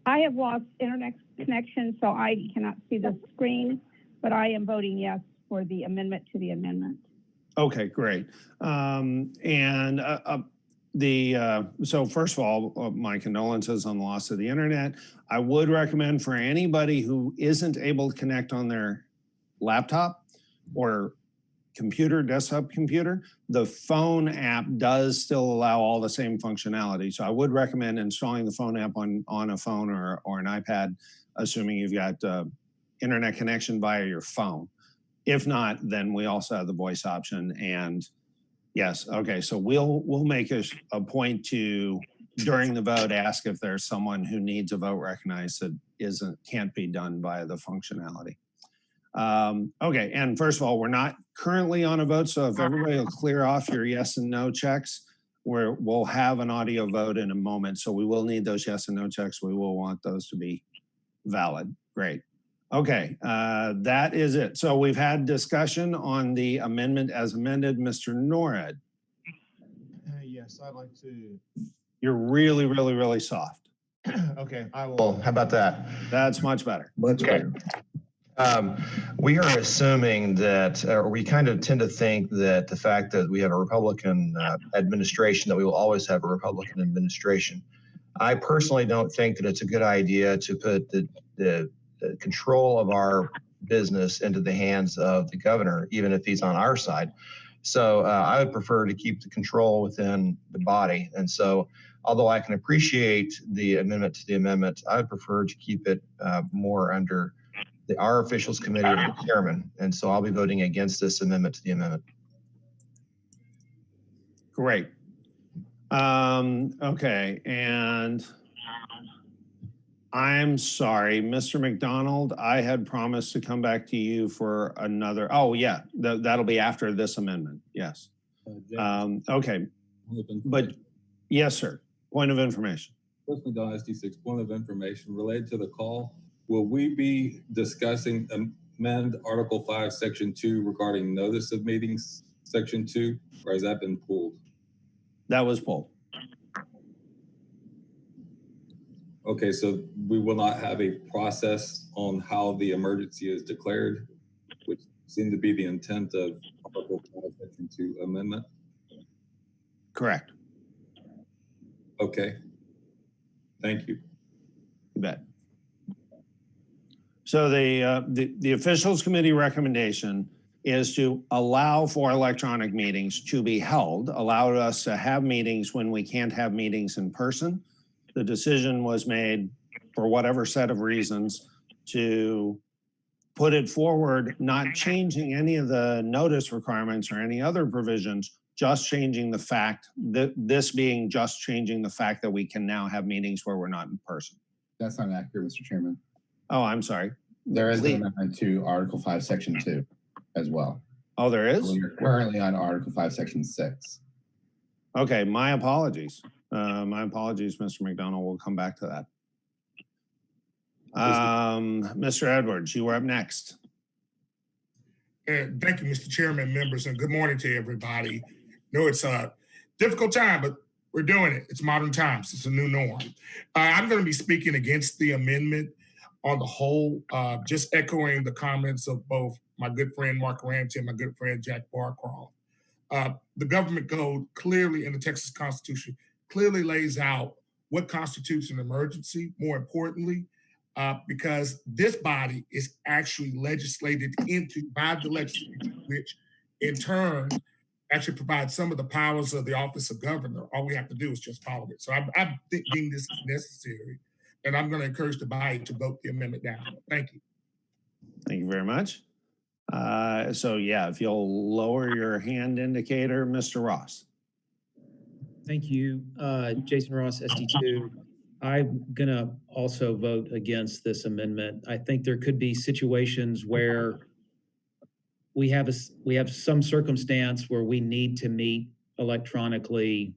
I have lost internet connection, so I cannot see the screen, but I am voting yes for the amendment to the amendment. Okay, great. So first of all, my condolences on the loss of the internet. I would recommend for anybody who isn't able to connect on their laptop or computer, desktop computer, the phone app does still allow all the same functionality. So I would recommend installing the phone app on a phone or an iPad, assuming you've got internet connection via your phone. If not, then we also have the voice option, and Yes, okay, so we'll make a point to, during the vote, ask if there's someone who needs a vote recognized that can't be done by the functionality. Okay, and first of all, we're not currently on a vote, so if everybody will clear off your yes and no checks, we'll have an audio vote in a moment, so we will need those yes and no checks. We will want those to be valid. Great. Okay, that is it. So we've had discussion on the amendment as amended. Mr. Norad. Yes, I'd like to. You're really, really, really soft. Okay, I will. How about that? That's much better. Much better. We are assuming that, or we kind of tend to think that the fact that we have a Republican administration, that we will always have a Republican administration. I personally don't think that it's a good idea to put the control of our business into the hands of the governor, even if he's on our side. So I would prefer to keep the control within the body. And so, although I can appreciate the amendment to the amendment, I would prefer to keep it more under our officials committee and the chairman. And so I'll be voting against this amendment to the amendment. Great. Okay, and I'm sorry, Mr. McDonald, I had promised to come back to you for another, oh yeah, that'll be after this amendment, yes. Okay, but yes, sir, point of information. Chris McDonald, SD6, point of information related to the call. Will we be discussing amend Article 5, Section 2 regarding notice of meetings, Section 2, or has that been pulled? That was pulled. Okay, so we will not have a process on how the emergency is declared, which seemed to be the intent of Article 5, Section 2 amendment? Correct. Okay. Thank you. You bet. So the officials committee recommendation is to allow for electronic meetings to be held, allow us to have meetings when we can't have meetings in person. The decision was made for whatever set of reasons to put it forward, not changing any of the notice requirements or any other provisions, just changing the fact that this being just changing the fact that we can now have meetings where we're not in person. That's not accurate, Mr. Chairman. Oh, I'm sorry. There is an amendment to Article 5, Section 2 as well. Oh, there is? We're currently on Article 5, Section 6. Okay, my apologies. My apologies, Mr. McDonald. We'll come back to that. Mr. Edwards, you were up next. Thank you, Mr. Chairman, members, and good morning to everybody. No, it's a difficult time, but we're doing it. It's modern times. It's a new norm. I'm going to be speaking against the amendment on the whole, just echoing the comments of both my good friend Mark Ramsey and my good friend Jack Barcroft. The government code clearly in the Texas Constitution clearly lays out what constitutes an emergency, more importantly, because this body is actually legislated into by the legislature, which in turn actually provides some of the powers of the office of governor. All we have to do is just follow it. So I'm thinking this is necessary, and I'm going to encourage the body to vote the amendment down. Thank you. Thank you very much. So yeah, if you'll lower your hand indicator, Mr. Ross. Thank you, Jason Ross, SD2. I'm gonna also vote against this amendment. I think there could be situations where we have some circumstance where we need to meet electronically,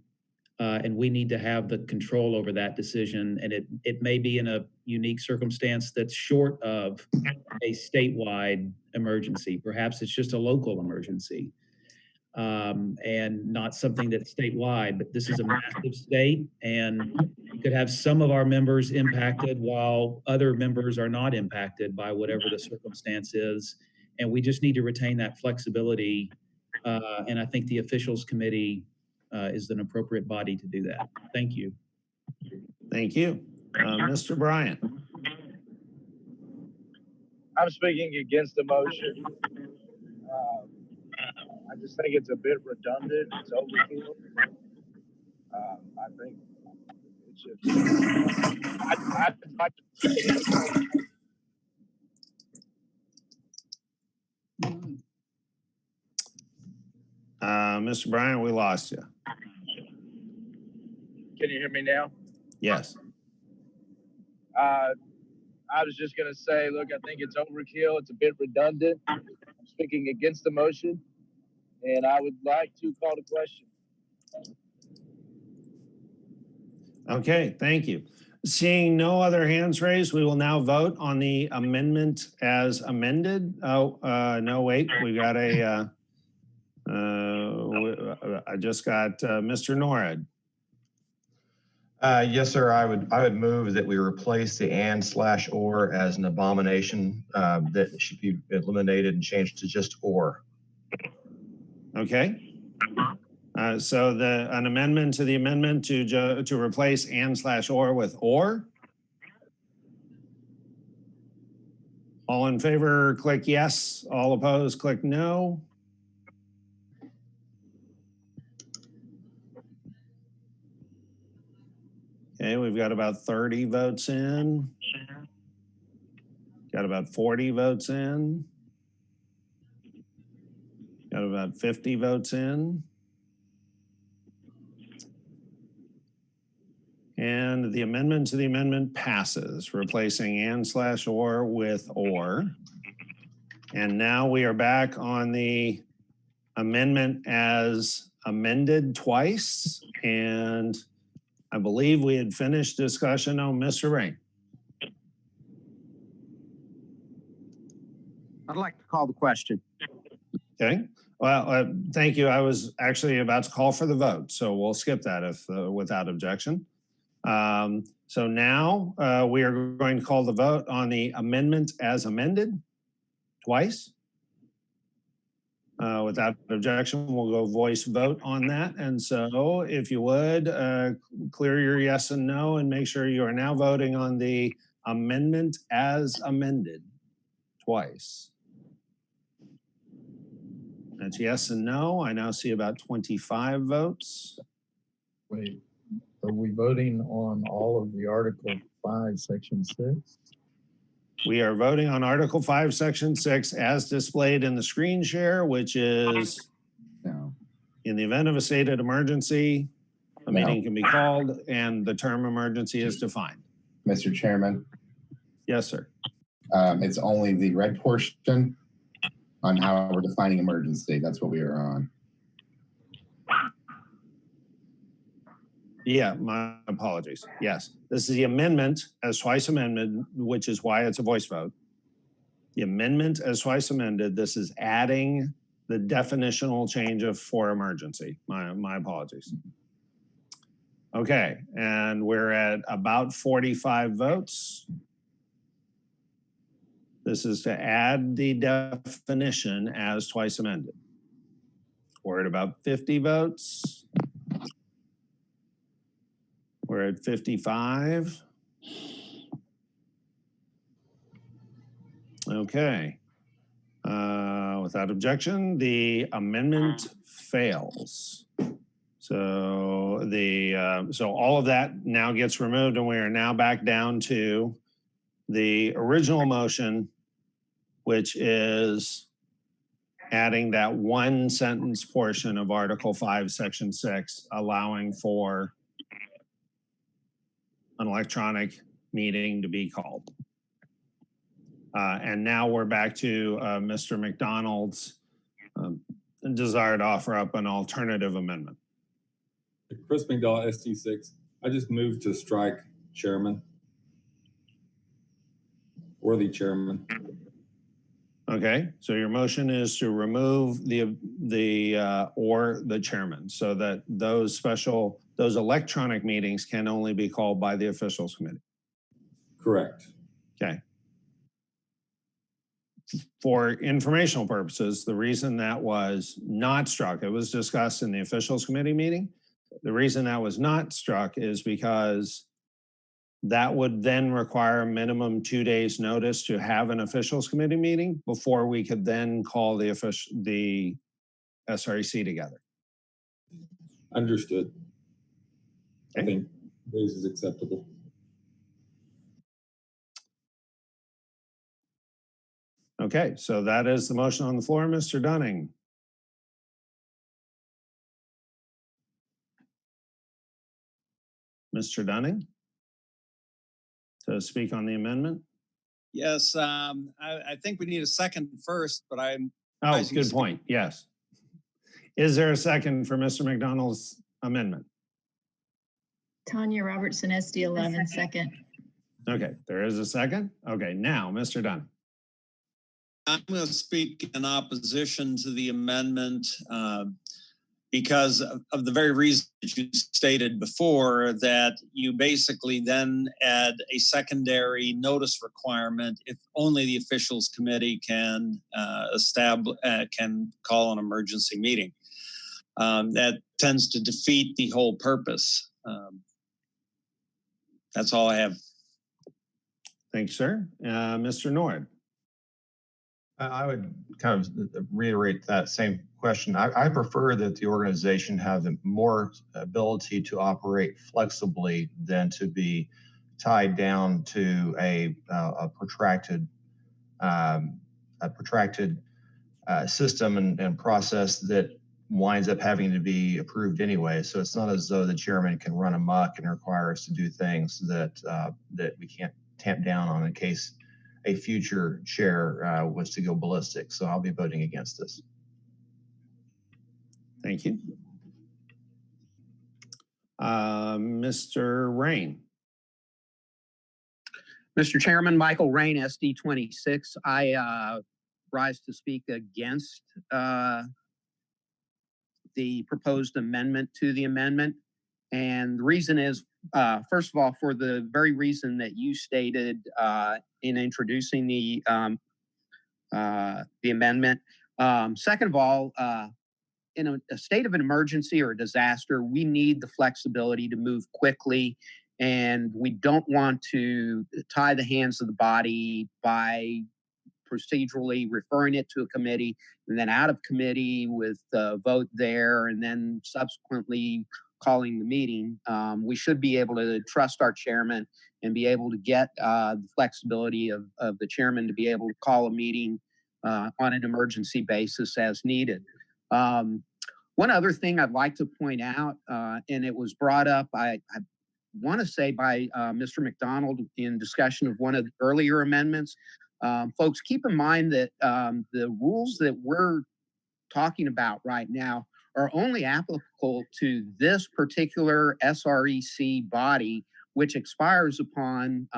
and we need to have the control over that decision. And it may be in a unique circumstance that's short of a statewide emergency. Perhaps it's just a local emergency. And not something that's statewide, but this is a massive state, and you could have some of our members impacted while other members are not impacted by whatever the circumstance is. And we just need to retain that flexibility. And I think the officials committee is an appropriate body to do that. Thank you. Thank you. Mr. Bryant. I'm speaking against the motion. I just think it's a bit redundant. It's overkill. I think it's just. I'd like to. Mr. Bryant, we lost you. Can you hear me now? Yes. I was just going to say, look, I think it's overkill. It's a bit redundant. I'm speaking against the motion, and I would like to call the question. Okay, thank you. Seeing no other hands raised, we will now vote on the amendment as amended. Oh, no, wait, we got a, I just got Mr. Norad. Yes, sir. I would move that we replace the and/or as an abomination that should be eliminated and changed to just or. Okay. So an amendment to the amendment to replace and/or with or. All in favor, click yes. All opposed, click no. Okay, we've got about 30 votes in. Got about 40 votes in. Got about 50 votes in. And the amendment to the amendment passes, replacing and/or with or. And now we are back on the amendment as amended twice. And I believe we had finished discussion on Mr. Rain. I'd like to call the question. Okay. Well, thank you. I was actually about to call for the vote, so we'll skip that if without objection. So now we are going to call the vote on the amendment as amended twice. Without objection, we'll go voice vote on that. And so if you would, clear your yes and no and make sure you are now voting on the amendment as amended twice. That's yes and no. I now see about 25 votes. Wait, are we voting on all of the Article 5, Section 6? We are voting on Article 5, Section 6 as displayed in the screen share, which is in the event of a state of emergency, a meeting can be called and the term emergency is defined. Mr. Chairman. Yes, sir. It's only the red portion on how we're defining emergency. That's what we are on. Yeah, my apologies. Yes, this is the amendment as twice amended, which is why it's a voice vote. The amendment as twice amended, this is adding the definitional change of for emergency. My apologies. Okay, and we're at about 45 votes. This is to add the definition as twice amended. We're at about 50 votes. We're at 55. Okay. Without objection, the amendment fails. So so all of that now gets removed and we are now back down to the original motion, which is adding that one sentence portion of Article 5, Section 6, allowing for an electronic meeting to be called. And now we're back to Mr. McDonald's desire to offer up an alternative amendment. Chris McDowell, ST6. I just moved to strike chairman or the chairman. Okay, so your motion is to remove or the chairman so that those electronic meetings can only be called by the officials committee. Correct. Okay. For informational purposes, the reason that was not struck, it was discussed in the officials committee meeting. The reason that was not struck is because that would then require a minimum 2 days notice to have an officials committee meeting before we could then call the SREC together. Understood. Okay. I think this is acceptable. Okay, so that is the motion on the floor. Mr. Dunning. Mr. Dunning to speak on the amendment? Yes, I think we need a second first, but I'm. Oh, good point. Yes. Is there a second for Mr. McDonald's amendment? Tanya Robertson, SD 11, second. Okay, there is a second. Okay, now, Mr. Dunn. I'm going to speak in opposition to the amendment because of the very reason that you stated before, that you basically then add a secondary notice requirement if only the officials committee can can call an emergency meeting. That tends to defeat the whole purpose. That's all I have. Thanks, sir. Mr. Nord. I would kind of reiterate that same question. I prefer that the organization have more ability to operate flexibly than to be tied down to a protracted system and process that winds up having to be approved anyway. So it's not as though the chairman can run amok and require us to do things that we can't tamp down on in case a future chair was to go ballistic. So I'll be voting against this. Thank you. Mr. Rain. Mr. Chairman, Michael Rain, SD 26. I rise to speak against the proposed amendment to the amendment. And the reason is, first of all, for the very reason that you stated in introducing the amendment. Second of all, in a state of an emergency or a disaster, we need the flexibility to move quickly, and we don't want to tie the hands of the body by procedurally referring it to a committee and then out of committee with the vote there and then subsequently calling the meeting. We should be able to trust our chairman and be able to get the flexibility of the chairman to be able to call a meeting on an emergency basis as needed. One other thing I'd like to point out, and it was brought up, I want to say by Mr. McDonald in discussion of one of the earlier amendments. Folks, keep in mind that the rules that we're talking about right now are only applicable to this particular SREC body, which expires upon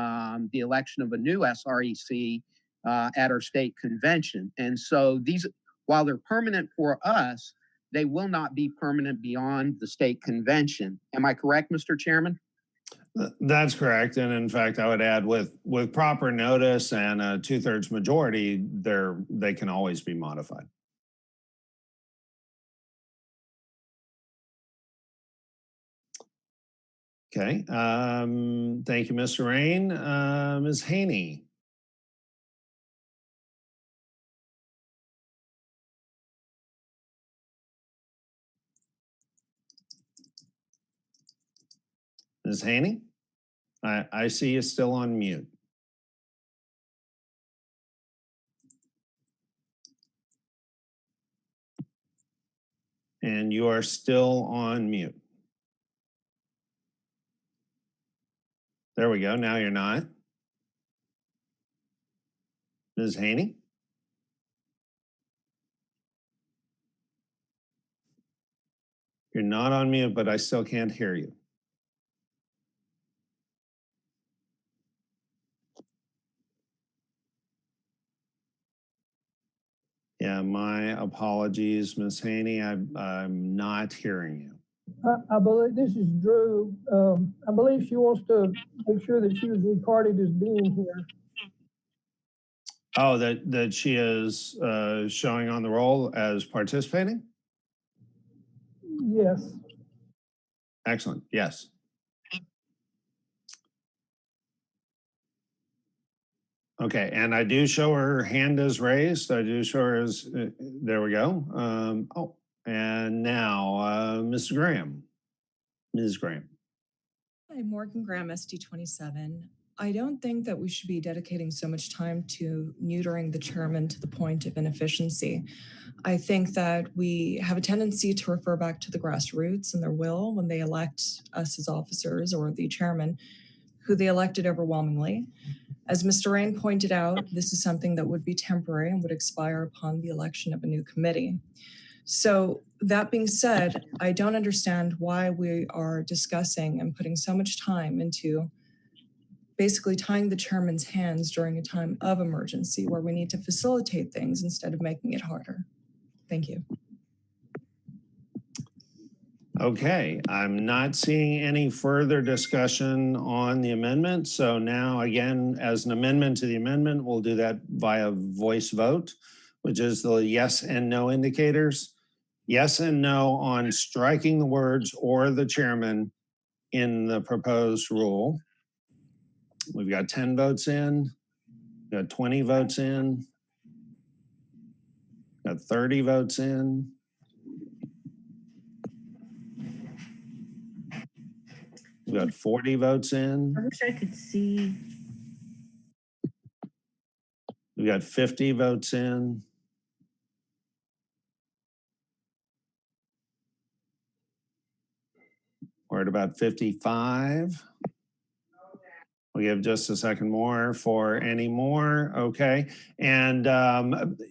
the election of a new SREC at our state convention. And so these, while they're permanent for us, they will not be permanent beyond the state convention. Am I correct, Mr. Chairman? That's correct. And in fact, I would add with proper notice and a 2/3 majority, they can always be modified. Okay. Thank you, Mr. Rain. Ms. Haney. Ms. Haney? I see you still on mute. And you are still on mute. There we go. Now you're not. Ms. Haney? You're not on mute, but I still can't hear you. Yeah, my apologies, Ms. Haney. I'm not hearing you. I believe this is Drew. I believe she wants to make sure that she was recorded as being here. Oh, that she is showing on the roll as participating? Yes. Excellent. Yes. Okay, and I do show her hand is raised. I do show her as, there we go. Oh, and now Ms. Graham. Ms. Graham. Hi, Morgan Graham, SD 27. I don't think that we should be dedicating so much time to neutering the chairman to the point of inefficiency. I think that we have a tendency to refer back to the grassroots and their will when they elect us as officers or the chairman, who they elected overwhelmingly. As Mr. Rain pointed out, this is something that would be temporary and would expire upon the election of a new committee. So that being said, I don't understand why we are discussing and putting so much time into basically tying the chairman's hands during a time of emergency where we need to facilitate things instead of making it harder. Thank you. Okay, I'm not seeing any further discussion on the amendment. So now again, as an amendment to the amendment, we'll do that via voice vote, which is the yes and no indicators. Yes and no on striking the words "or the chairman" in the proposed rule. We've got 10 votes in, we've got 20 votes in, got 30 votes in. We've got 40 votes in. I wish I could see. We've got 50 votes in. We're at about 55. We'll give just a second more for any more. Okay. And,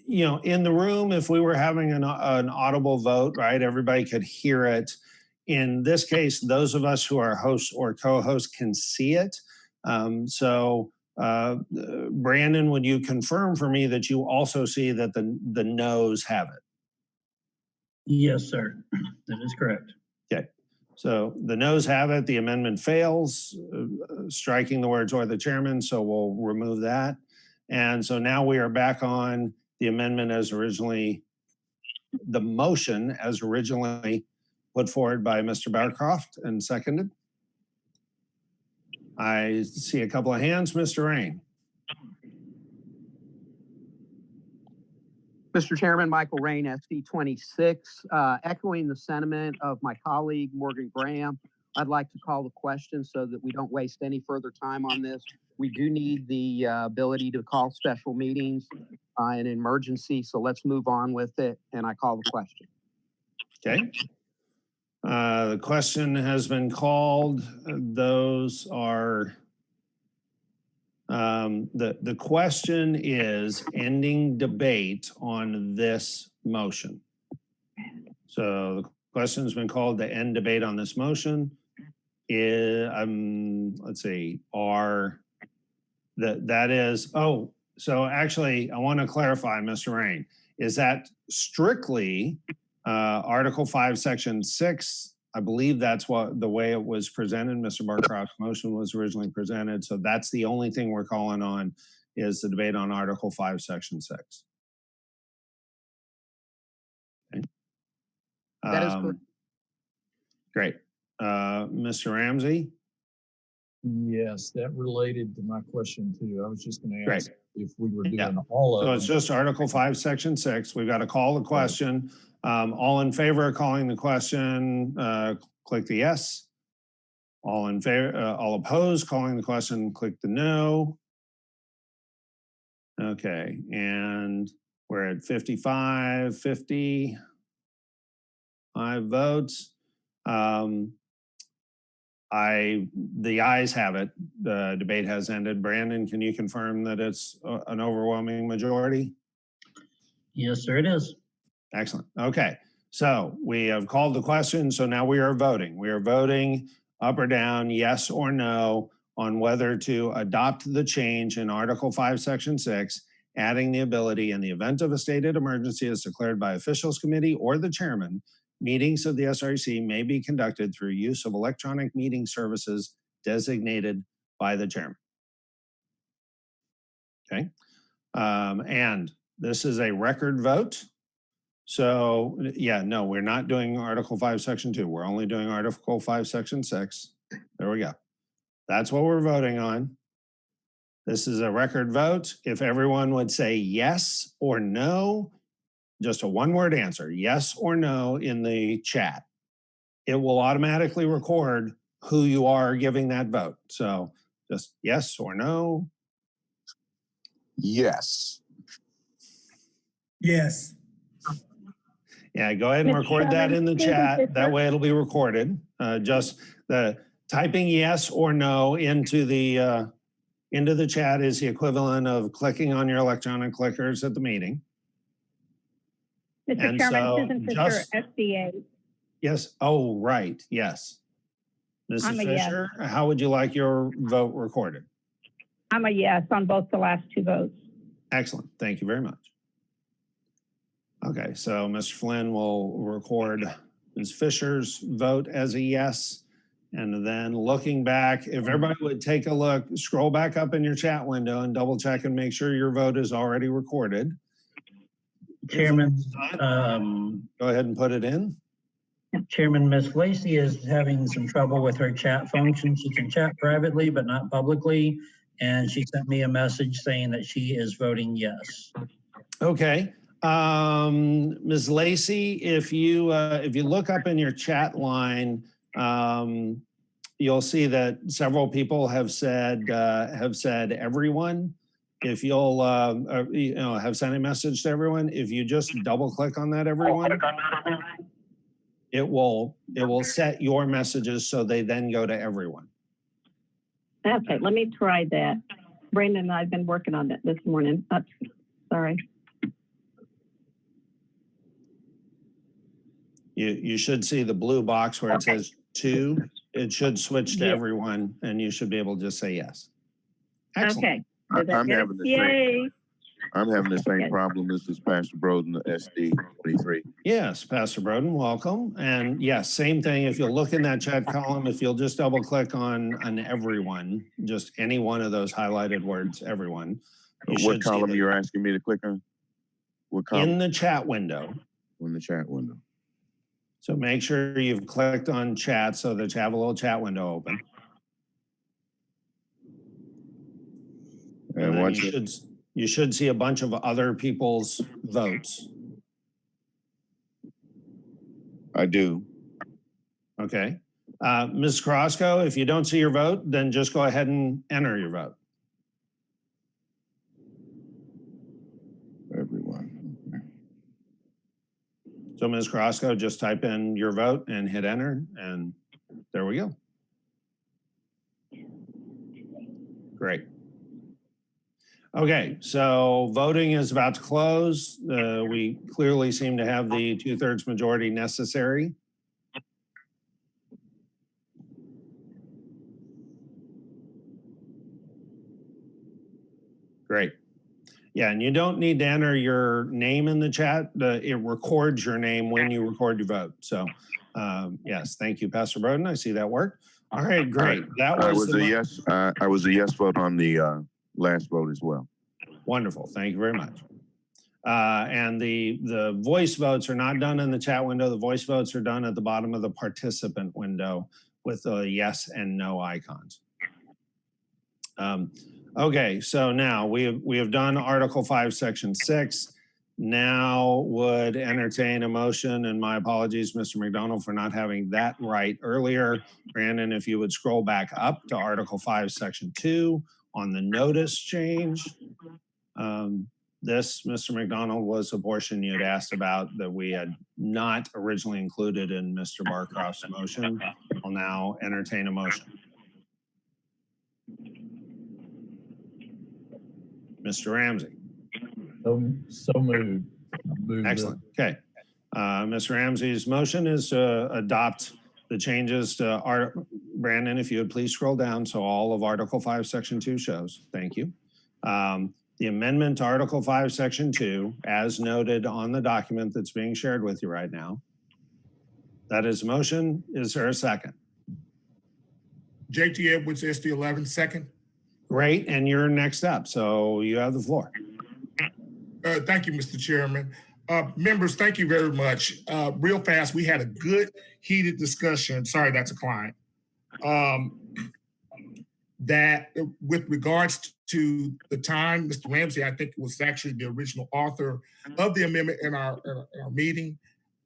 you know, in the room, if we were having an audible vote, right, everybody could hear it. In this case, those of us who are hosts or co-hosts can see it. Brandon, would you confirm for me that you also see that the noes have it? Yes, sir. That is correct. Okay. So the noes have it, the amendment fails, striking the words "or the chairman," so we'll remove that. And so now we are back on the amendment as originally, the motion as originally put forward by Mr. Barcroft and seconded. I see a couple of hands. Mr. Rain. Mr. Chairman, Michael Rain, SD 26. Echoing the sentiment of my colleague, Morgan Graham, I'd like to call the question so that we don't waste any further time on this. We do need the ability to call special meetings in an emergency, so let's move on with it, and I call the question. Okay. The question has been called. Those are, the question is ending debate on this motion. So the question has been called to end debate on this motion. Let's see, that is, oh, so actually I want to clarify, Mr. Rain, is that strictly Article 5, Section 6? I believe that's what the way it was presented. Mr. Barcroft's motion was originally presented. So that's the only thing we're calling on is the debate on Article 5, Section 6. Okay. That is correct. Great. Mr. Ramsey? Yes, that related to my question too. I was just going to ask if we were doing all of So them. it's just Article 5, Section 6. We've got to call the question. All in favor of calling the question, click the yes. All in favor, all opposed, calling the question, click the no. Okay, and we're at 55 votes. The ayes have it. The debate has ended. Brandon, can you confirm that it's an overwhelming majority? Yes, sir, it is. Excellent. Okay, so we have called the question. So now we are voting. We are voting up or down, yes or no, on whether to adopt the change in Article 5, Section 6, adding the ability in the event of a stated emergency as declared by officials committee or the chairman, meetings of the SREC may be conducted through use of electronic meeting services designated by the chairman. Okay, and this is a record vote. So yeah, no, we're not doing Article 5, Section 2. We're only doing Article 5, Section 6. There we go. That's what we're voting on. This is a record vote. If everyone would say yes or no, just a one-word answer, yes or no in the chat, it will automatically record who you are giving that vote. So just yes or no. Yes. Yes. Yeah, go ahead and Mr. record that Chairman, in the Susan chat. Fisher. That way it'll be recorded. Just the typing yes or no into the chat is the equivalent of clicking on your electronic clickers at the meeting. Mr. And Chairman, so Susan Fisher, just- SDA. Yes. Oh, right. Yes. Mrs. I'm a yes. Fisher, how would you like your vote recorded? I'm a yes on both the last two votes. Excellent. Thank you very much. Okay, so Mr. Flynn will record Ms. Fisher's vote as a yes. And then looking back, if everybody would take a look, scroll back up in your chat window and double check and make sure your vote is already recorded. Chairman, go ahead and put it in. Chairman, Ms. Lacey is having some trouble with her chat function. She can chat privately, but not publicly. And she sent me a message saying that she is voting yes. Okay. Ms. Lacey, if you look up in your chat line, you'll see that several people have said everyone. If you'll have sent a message to everyone, if you just double click on that everyone, it will set your messages so they then go to everyone. Okay, let me try that. Brandon and I have been working on that this morning. Sorry. You should see the blue box where it says two. It should switch to everyone, and you should be able to just say yes. Excellent. Okay. I'm having the same problem. This is Pastor Broden, SD 23. Yes, Pastor Broden, welcome. And yes, same thing. If you'll look in that chat column, if you'll just double click on everyone, just any one of those highlighted words, everyone. What column you're asking me to click on? What column? In the chat window. In the chat window. So make sure you've clicked on chat so that you have a little chat window open. And then you should see a bunch of other people's votes. I do. Okay. Ms. Carrasco, if you don't see your vote, then just go ahead and enter your vote. Everyone. So Ms. Carrasco, just type in your vote and hit enter, and there we go. Great. Okay, so voting is about to close. We clearly seem to have the 2/3 majority necessary. Great. Yeah, and you don't need to enter your name in the chat. It records your name when you record your vote. So yes, thank you, Pastor Broden. I see that worked. All right, great. That was a yes. I was a yes vote on the last vote as well. Wonderful. Thank you very much. And the voice votes are not done in the chat window. The voice votes are done at the bottom of the participant window with the yes and no icons. Okay, so now we have done Article 5, Section 6. Now would entertain a motion, and my apologies, Mr. McDonald, for not having that right earlier. Brandon, if you would scroll back up to Article 5, Section 2 on the notice change. This, Mr. McDonald, was a portion you had asked about that we had not originally included in Mr. Barcroft's motion. I'll now entertain a motion. Mr. Ramsey. So moved. Excellent. Okay. Mr. Ramsey's motion is to adopt the changes to Brandon, if you would please scroll down so all of Article 5, Section 2 shows. Thank you. The amendment to Article 5, Section 2, as noted on the document that's being shared with you right now. That is a motion. Is there a second? JT Edwards, SD 11, second. Great, and you're next up, so you have the floor. Thank you, Mr. Chairman. Members, thank you very much. Real fast, we had a good, heated discussion. Sorry, that's a client. That with regards to the time, Mr. Ramsey, I think was actually the original author of the amendment in our meeting.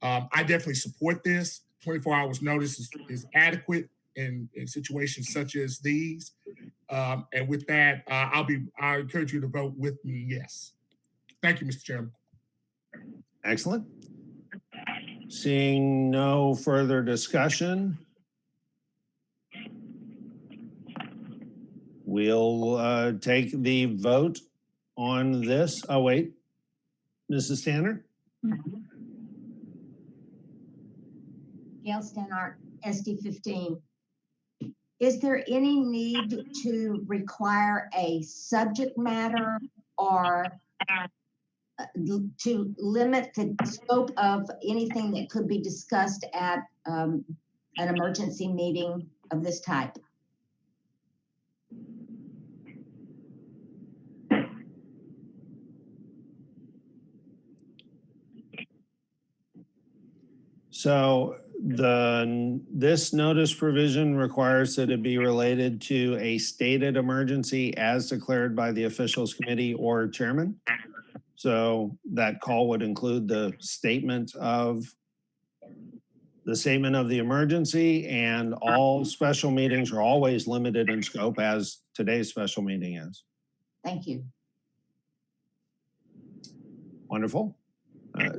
I definitely support this. 24 hours notice is adequate in situations such as these. And with that, I encourage you to vote with me, yes. Thank you, Mr. Chairman. Excellent. Seeing no further discussion, we'll take the vote on this. Oh, wait. Mrs. Tanner? Gail Stenart, SD15. Is there any need to require a subject matter or to limit the scope of anything that could be discussed at an emergency meeting of this type? So this notice provision requires that it be related to a stated emergency as declared by the officials committee or chairman. So that call would include the statement of the emergency, and all special meetings are always limited in scope as today's special meeting is. Thank you. Wonderful.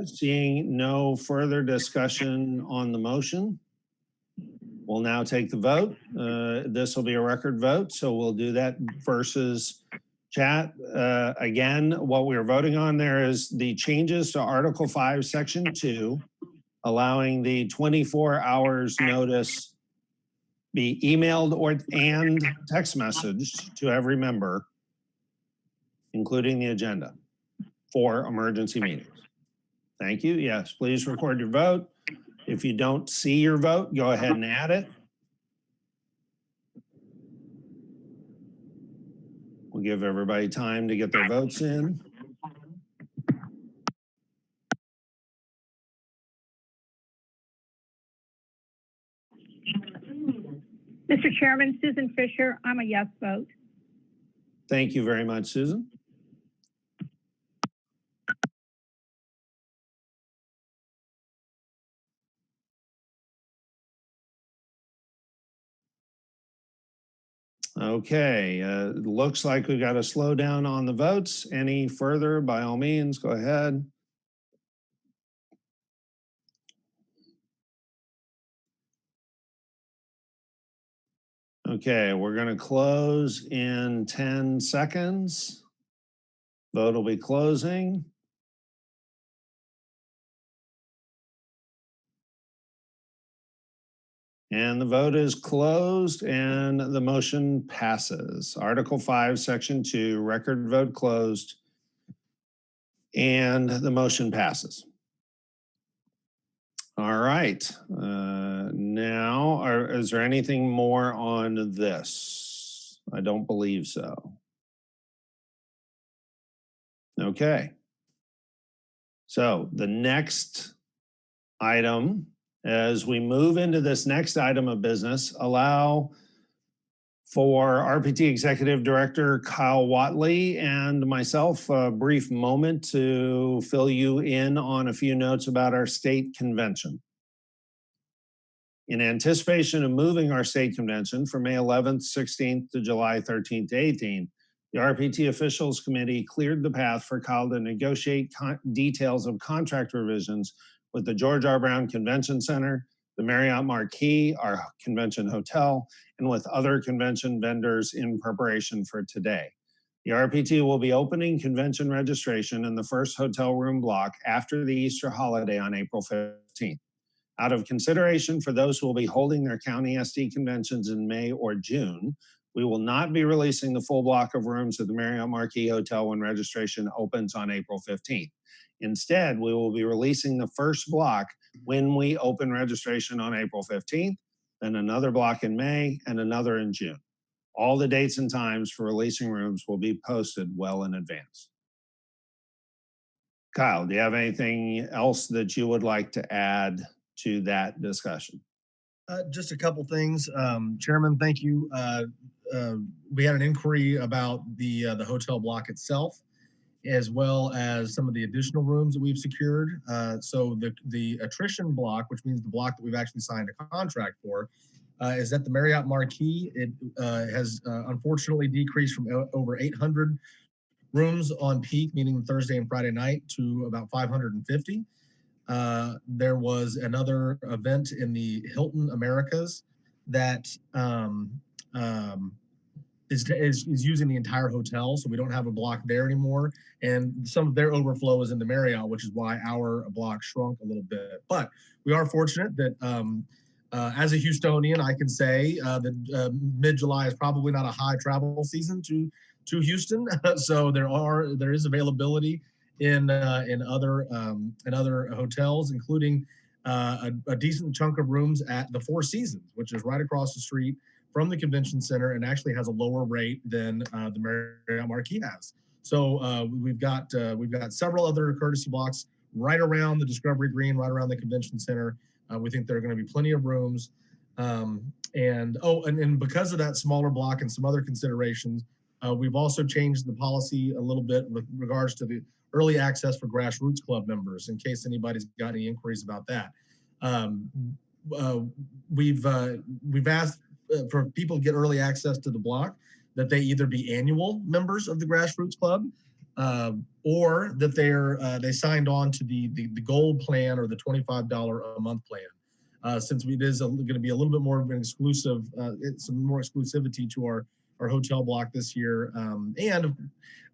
Seeing no further discussion on the motion, we'll now take the vote. This will be a record vote, so we'll do that versus chat. Again, what we're voting on there is the changes to Article 5, Section 2, allowing the 24 hours notice be emailed and text messaged to every member, including the agenda for emergency meetings. Thank you. Yes, please record your vote. If you don't see your vote, go ahead and add it. We'll give everybody time to get their votes in. Mr. Chairman, Susan Fisher, I'm a yes vote. Thank you very much, Susan. Okay, looks like we got to slow down on the votes. Any further, by all means, go ahead. Okay, we're going to close in 10 seconds. Vote will be closing. And the vote is closed and the motion passes. Article 5, Section 2, record vote closed, and the motion passes. All right. Now, is there anything more on this? I don't believe so. Okay. So the next item, as we move into this next item of business, allow for RPT Executive Director Kyle Watley and myself a brief moment to fill you in on a few notes about our state convention. In anticipation of moving our state convention from May 11th, 16th to July 13th to 18th, the RPT Officials Committee cleared the path for Kyle to negotiate details of contract revisions with the George R. Brown Convention Center, the Marriott Marquis, our convention hotel, and with other convention vendors in preparation for today. The RPT will be opening convention registration in the first hotel room block after the Easter holiday on April 15th. Out of consideration for those who will be holding their county SD conventions in May or June, we will not be releasing the full block of rooms at the Marriott Marquis Hotel when registration opens on April 15th. Instead, we will be releasing the first block when we open registration on April 15th, then another block in May, and another in June. All the dates and times for releasing rooms will be posted well in advance. Kyle, do you have anything else that you would like to add to that discussion? Just a couple things. Chairman, thank you. We had an inquiry about the hotel block itself, as well as some of the additional rooms that we've secured. So the attrition block, which means the block that we've actually signed a contract for, is at the Marriott Marquis. It has unfortunately decreased from over 800 rooms on peak, meaning Thursday and Friday night, to about 550. there was another event in the Hilton Americas that is using the entire hotel, so we don't have a block there anymore. And some of their overflow is in the Marriott, which is why our block shrunk a little bit. But we are fortunate that as a Houstonian, I can say that mid-July is probably not a high travel season to Houston. So there is availability in other hotels, including a decent chunk of rooms at the Four Seasons, which is right across the street from the convention center and actually has a lower rate than the Marriott Marquis has. So we've got several other courtesy blocks right around the Discovery Green, right around the convention center. We think there are going to be plenty of rooms. And because of that smaller block and some other considerations, we've also changed the policy a little bit with regards to the early access for grassroots club members, in case anybody's got any inquiries about that. We've asked for people to get early access to the block, that they either be annual members of the grassroots club, or that they signed on to the gold plan or the $25 a month plan. Since it is going to be a little bit more of an exclusive, some more exclusivity to our hotel block this year.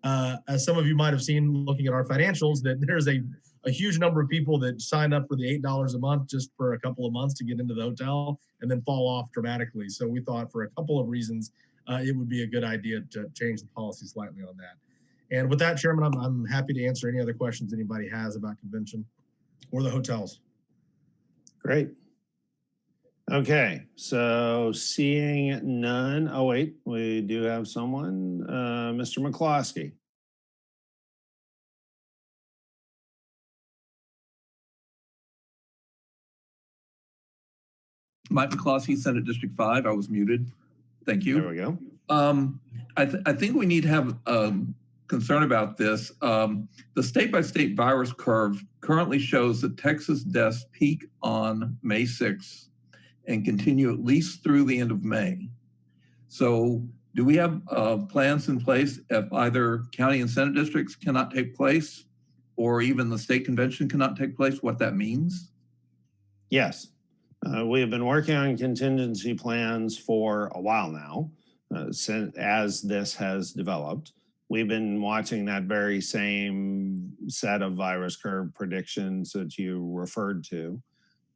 As some of you might have seen looking at our financials, that there's a huge number of people that sign up for the $8 a month just for a couple of months to get into the hotel and then fall off dramatically. So we thought for a couple of reasons, it would be a good idea to change the policy slightly on that. And with that, Chairman, I'm happy to answer any other questions anybody has about convention or the hotels. Great. Okay, so seeing none. Oh, wait, we do have someone, Mr. McCloskey. Mike McCloskey, Senate District 5. I was muted. Thank you. There we go. I think we need to have concern about this. The state-by-state virus curve currently shows that Texas deaths peak on May 6th and continue at least through the end of May. So do we have plans in place if either county and Senate districts cannot take place, or even the state convention cannot take place, what that means? Yes. We have been working on contingency plans for a while now, as this has developed. We've been watching that very same set of virus curve predictions that you referred to.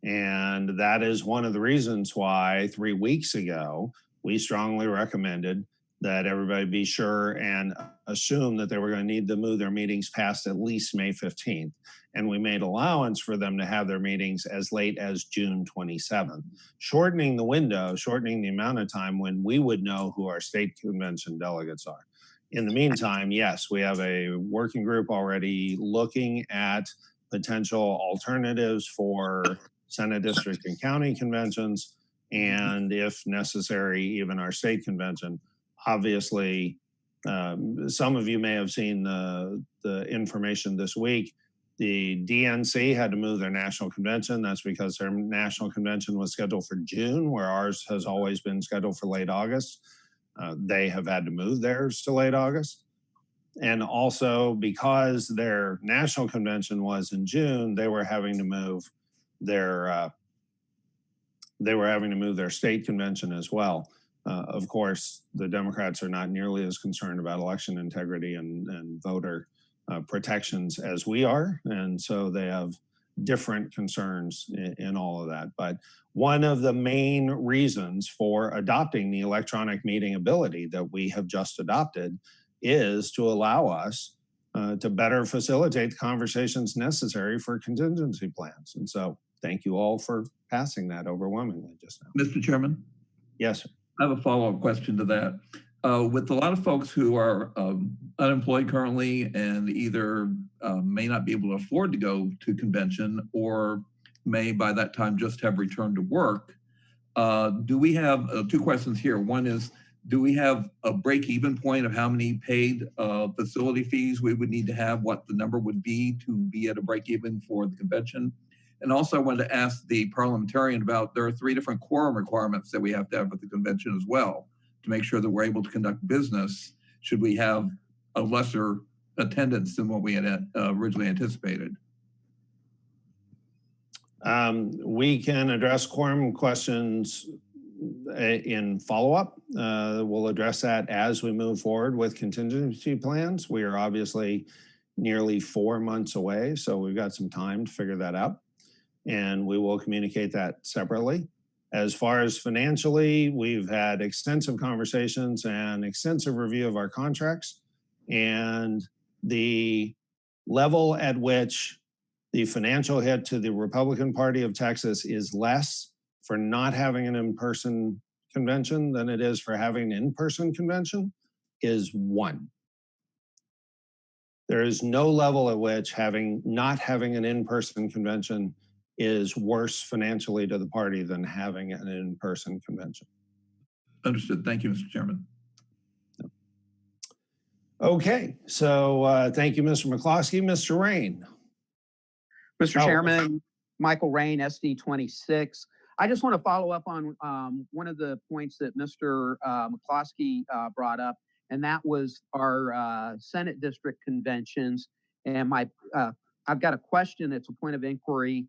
And that is one of the reasons why 3 weeks ago, we strongly recommended that everybody be sure and assume that they were going to need to move their meetings past at least May 15th. And we made allowance for them to have their meetings as late as June 27th, shortening the window, shortening the amount of time when we would know who our state convention delegates are. In the meantime, yes, we have a working group already looking at potential alternatives for Senate district and county conventions, and if necessary, even our state convention. Obviously, some of you may have seen the information this week. The DNC had to move their national convention. That's because their national convention was scheduled for June, where ours has always been scheduled for late August. They have had to move theirs to late August. And also because their national convention was in June, they were having to move their state convention as well. Of course, the Democrats are not nearly as concerned about election integrity and voter protections as we are. And so they have different concerns in all of that. But one of the main reasons for adopting the electronic meeting ability that we have just adopted is to allow us to better facilitate the conversations necessary for contingency plans. And so thank you all for passing that overwhelmingly just now. Mr. Chairman? Yes, sir. I have a follow-up question to that. With a lot of folks who are unemployed currently and either may not be able to afford to go to convention or may by that time just have returned to work, do we have two questions here? One is, do we have a break-even point of how many paid facility fees we would need to have, what the number would be to be at a break-even for the convention? And also I wanted to ask the parliamentarian about, there are 3 different quorum requirements that we have to have at the convention as well to make sure that we're able to conduct business should we have a lesser attendance than what we had originally anticipated. We can address quorum questions in follow-up. We'll address that as we move forward with contingency plans. We are obviously nearly 4 months away, so we've got some time to figure that out. And we will communicate that separately. As far as financially, we've had extensive conversations and extensive review of our contracts, and the level at which the financial hit to the Republican Party of Texas is less for not having an in-person convention than it is for having an in-person convention is 1. There is no level at which not having an in-person convention is worse financially to the party than having an in-person convention. Understood. Thank you, Mr. Chairman. Okay, so thank you, Mr. McCloskey. Mr. Rain. Mr. Chairman, Michael Rain, SD 26. I just want to follow up on one of the points that Mr. McCloskey brought up, and that was our Senate district conventions. And I've got a question. It's a point of inquiry.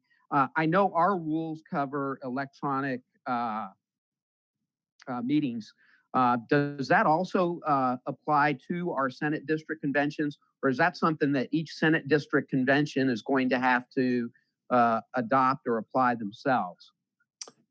I know our rules cover electronic meetings. Does that also apply to our Senate district conventions, or is that something that each Senate district convention is going to have to adopt or apply themselves?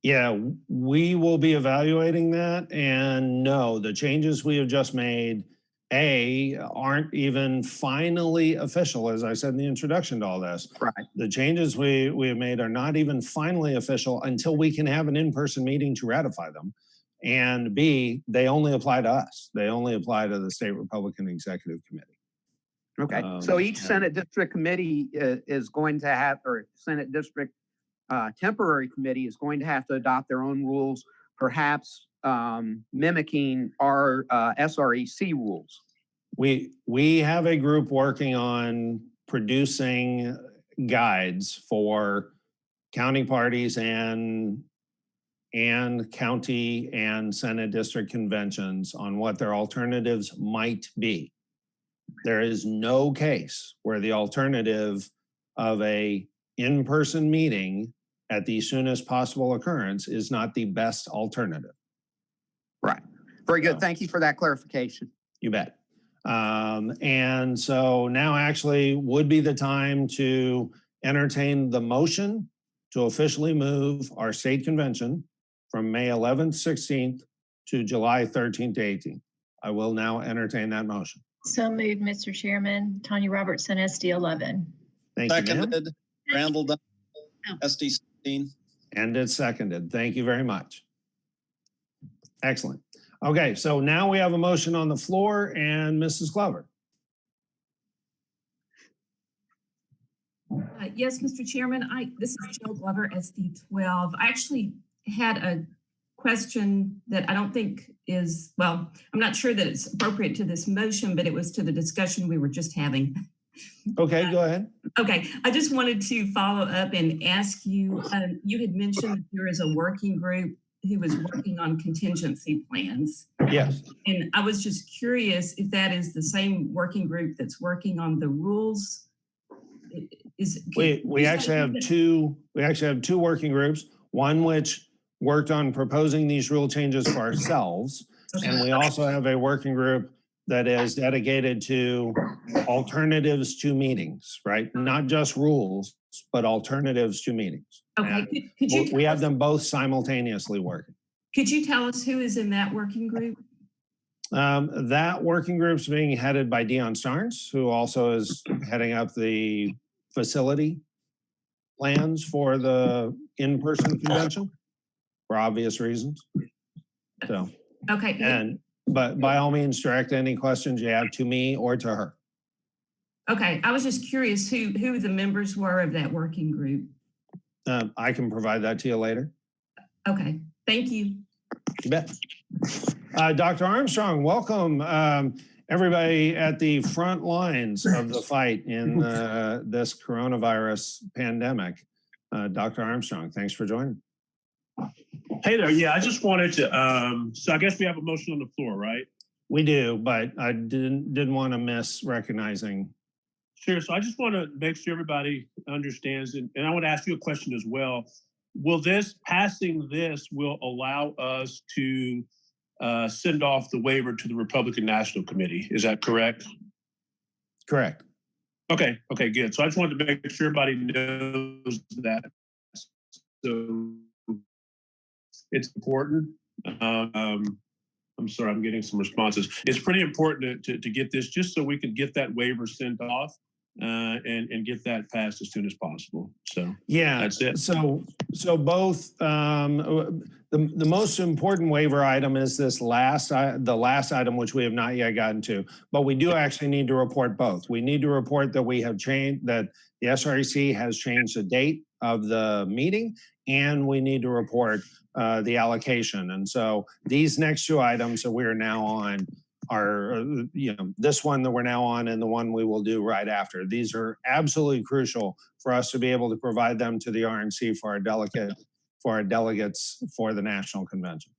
Yeah, we will be evaluating that. And no, the changes we have just made, aren't even finally official, as I said in the introduction to all this. Right. The changes we have made are not even finally official until we can have an in-person meeting to ratify them. And B, they only apply to us. They only apply to the State Republican Executive Committee. Okay, so each Senate district committee is going to have, or Senate district temporary committee is going to have to adopt their own rules, perhaps mimicking our SREC rules. We have a group working on producing guides for county parties and county and Senate district conventions on what their alternatives might be. There is no case where the alternative of a in-person meeting at the soonest possible occurrence is not the best alternative. Right. Very good. Thank you for that clarification. You bet. And so now actually would be the time to entertain the motion to officially move our state convention from May 11th, 16th to July 13th to 18th. I will now entertain that motion. So moved, Mr. Chairman. Tanya Robertson, SD 11. Thank you, ma'am. Seconded, Randall Dunn, SD 16. And it's seconded. Thank you very much. Excellent. Okay, so now we have a motion on the floor, and Mrs. Glover. Yes, Mr. Chairman, this is Jill Glover, SD 12. I actually had a question that I don't think is, well, I'm not sure that it's appropriate to this motion, but it was to the discussion we were just having. Okay, go ahead. Okay, I just wanted to follow up and ask you, you had mentioned that there is a working group who was working on contingency plans. Yes. And I was just curious if that is the same working group that's working on the rules. We actually have two working groups, one which worked on proposing these rule changes for ourselves. Okay. And we also have a working group that is dedicated to alternatives to meetings, right? Not just rules, but alternatives to meetings. Okay. We have them both simultaneously working. Could you tell us who is in that working group? That working group's being headed by Dion Starnes, who also is heading up the facility plans for the in-person convention for obvious reasons. So, okay. But by all means, direct any questions you have to me or to her. Okay, I was just curious who the members were of that working group. I can provide that to you later. Okay, thank you. You bet. Dr. Armstrong, welcome everybody at the front lines of the fight in this coronavirus pandemic. Dr. Armstrong, thanks for joining. Hey there. Yeah, I just wanted to, so I guess we have a motion on the floor, right? We do, but I didn't want to miss recognizing. Sure. So I just want to make sure everybody understands, and I want to ask you a question as well. Passing this will allow us to send off the waiver to the Republican National Committee. Is that correct? Correct. Okay, good. So I just wanted to make sure everybody knows that. So it's important. I'm sorry, I'm getting some responses. It's pretty important to get this just so we can get that waiver sent off and get that passed as soon as possible. So yeah, that's it. So both the most important waiver item is this the last item, which we have not yet gotten to, but we do actually need to report both. We need to report that we have changed, that the SREC has changed the date of the meeting, and we need to report the allocation. And so these next two items that we are now on are, this one that we're now on and the one we will do right after. These are absolutely crucial for us to be able to provide them to the RNC for our delegates for the national convention.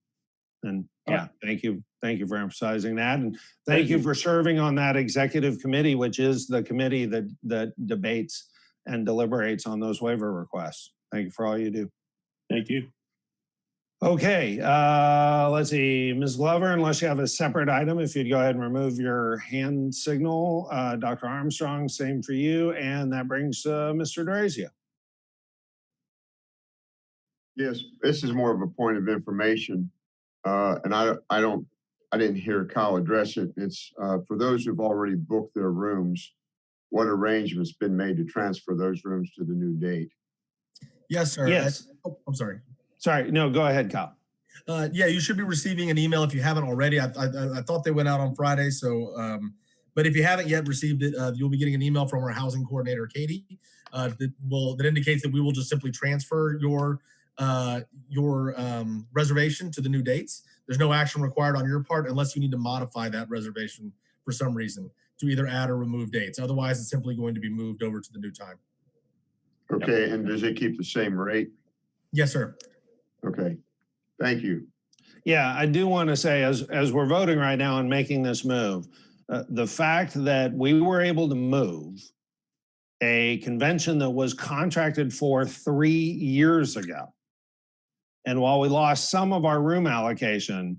And yeah, thank you for emphasizing that, and thank you for serving on that executive committee, which is the committee that debates and deliberates on those waiver requests. Thank you for all you do. Thank you. Okay, let's see, Ms. Glover, unless you have a separate item, if you'd go ahead and remove your hand signal. Dr. Armstrong, same for you, and that brings Mr. DeRazio. Yes, this is more of a point of information, and I didn't hear Kyle address it. It's for those who've already booked their rooms, what arrangements been made to transfer those rooms to the new date? Yes, sir. Yes. I'm sorry. Sorry, no, go ahead, Kyle. Yeah, you should be receiving an email if you haven't already. I thought they went out on Friday, so but if you haven't yet received it, you'll be getting an email from our housing coordinator, Katie, that indicates that we will just simply transfer your reservation to the new dates. There's no action required on your part unless you need to modify that reservation for some reason to either add or remove dates. Otherwise, it's simply going to be moved over to the new time. Okay, and does it keep the same rate? Yes, sir. Okay, thank you. Yeah, I do want to say, as we're voting right now and making this move, the fact that we were able to move a convention that was contracted for 3 years ago, and while we lost some of our room allocation,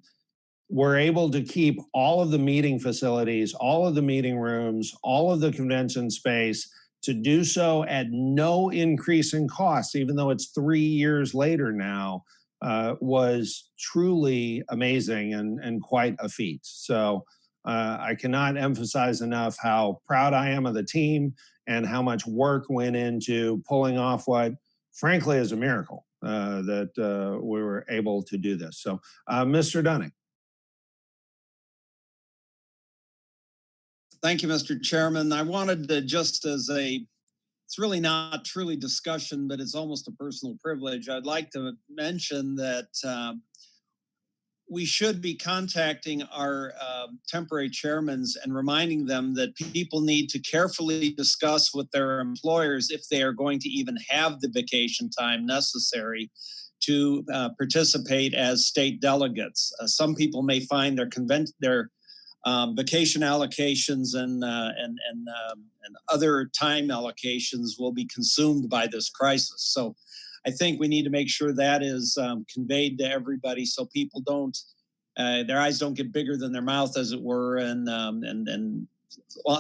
we're able to keep all of the meeting facilities, all of the meeting rooms, all of the convention space, to do so at no increase in costs, even though it's 3 years later now, was truly amazing and quite a feat. So I cannot emphasize enough how proud I am of the team and how much work went into pulling off what, frankly, is a miracle that we were able to do this. So, Mr. Dunning. Thank you, Mr. Chairman. I wanted to just it's really not truly discussion, but it's almost a personal privilege. I'd like to mention that we should be contacting our temporary chairmen and reminding them that people need to carefully discuss with their employers if they are going to even have the vacation time necessary to participate as state delegates. Some people may find their vacation allocations and other time allocations will be consumed by this crisis. So I think we need to make sure that is conveyed to everybody so people don't, their eyes don't get bigger than their mouth, as it were, and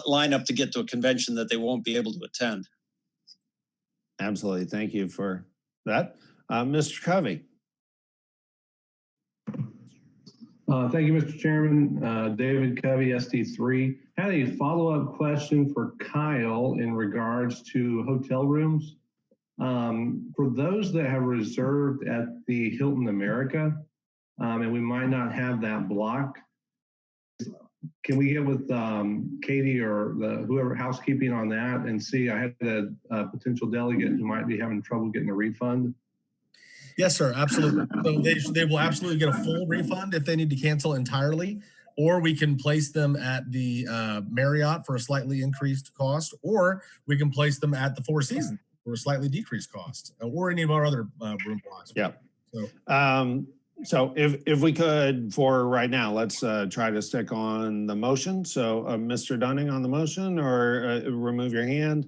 line up to get to a convention that they won't be able to attend. Absolutely. Thank you for that. Mr. Covey. Thank you, Mr. Chairman. David Covey, SD3. Had a follow-up question for Kyle in regards to hotel rooms. For those that have reserved at the Hilton America, and we might not have that block, can we get with Katie or whoever housekeeping on that and see? I had a potential delegate who might be having trouble getting a refund. Yes, sir. Absolutely. So they will absolutely get a full refund if they need to cancel entirely, or we can place them at the Marriott for a slightly increased cost, or we can place them at the Four Seasons for a slightly decreased cost, or any of our other room blocks. Yeah. So So if we could, for right now, let's try to stick on the motion. So Mr. Dunning on the motion, or remove your hand.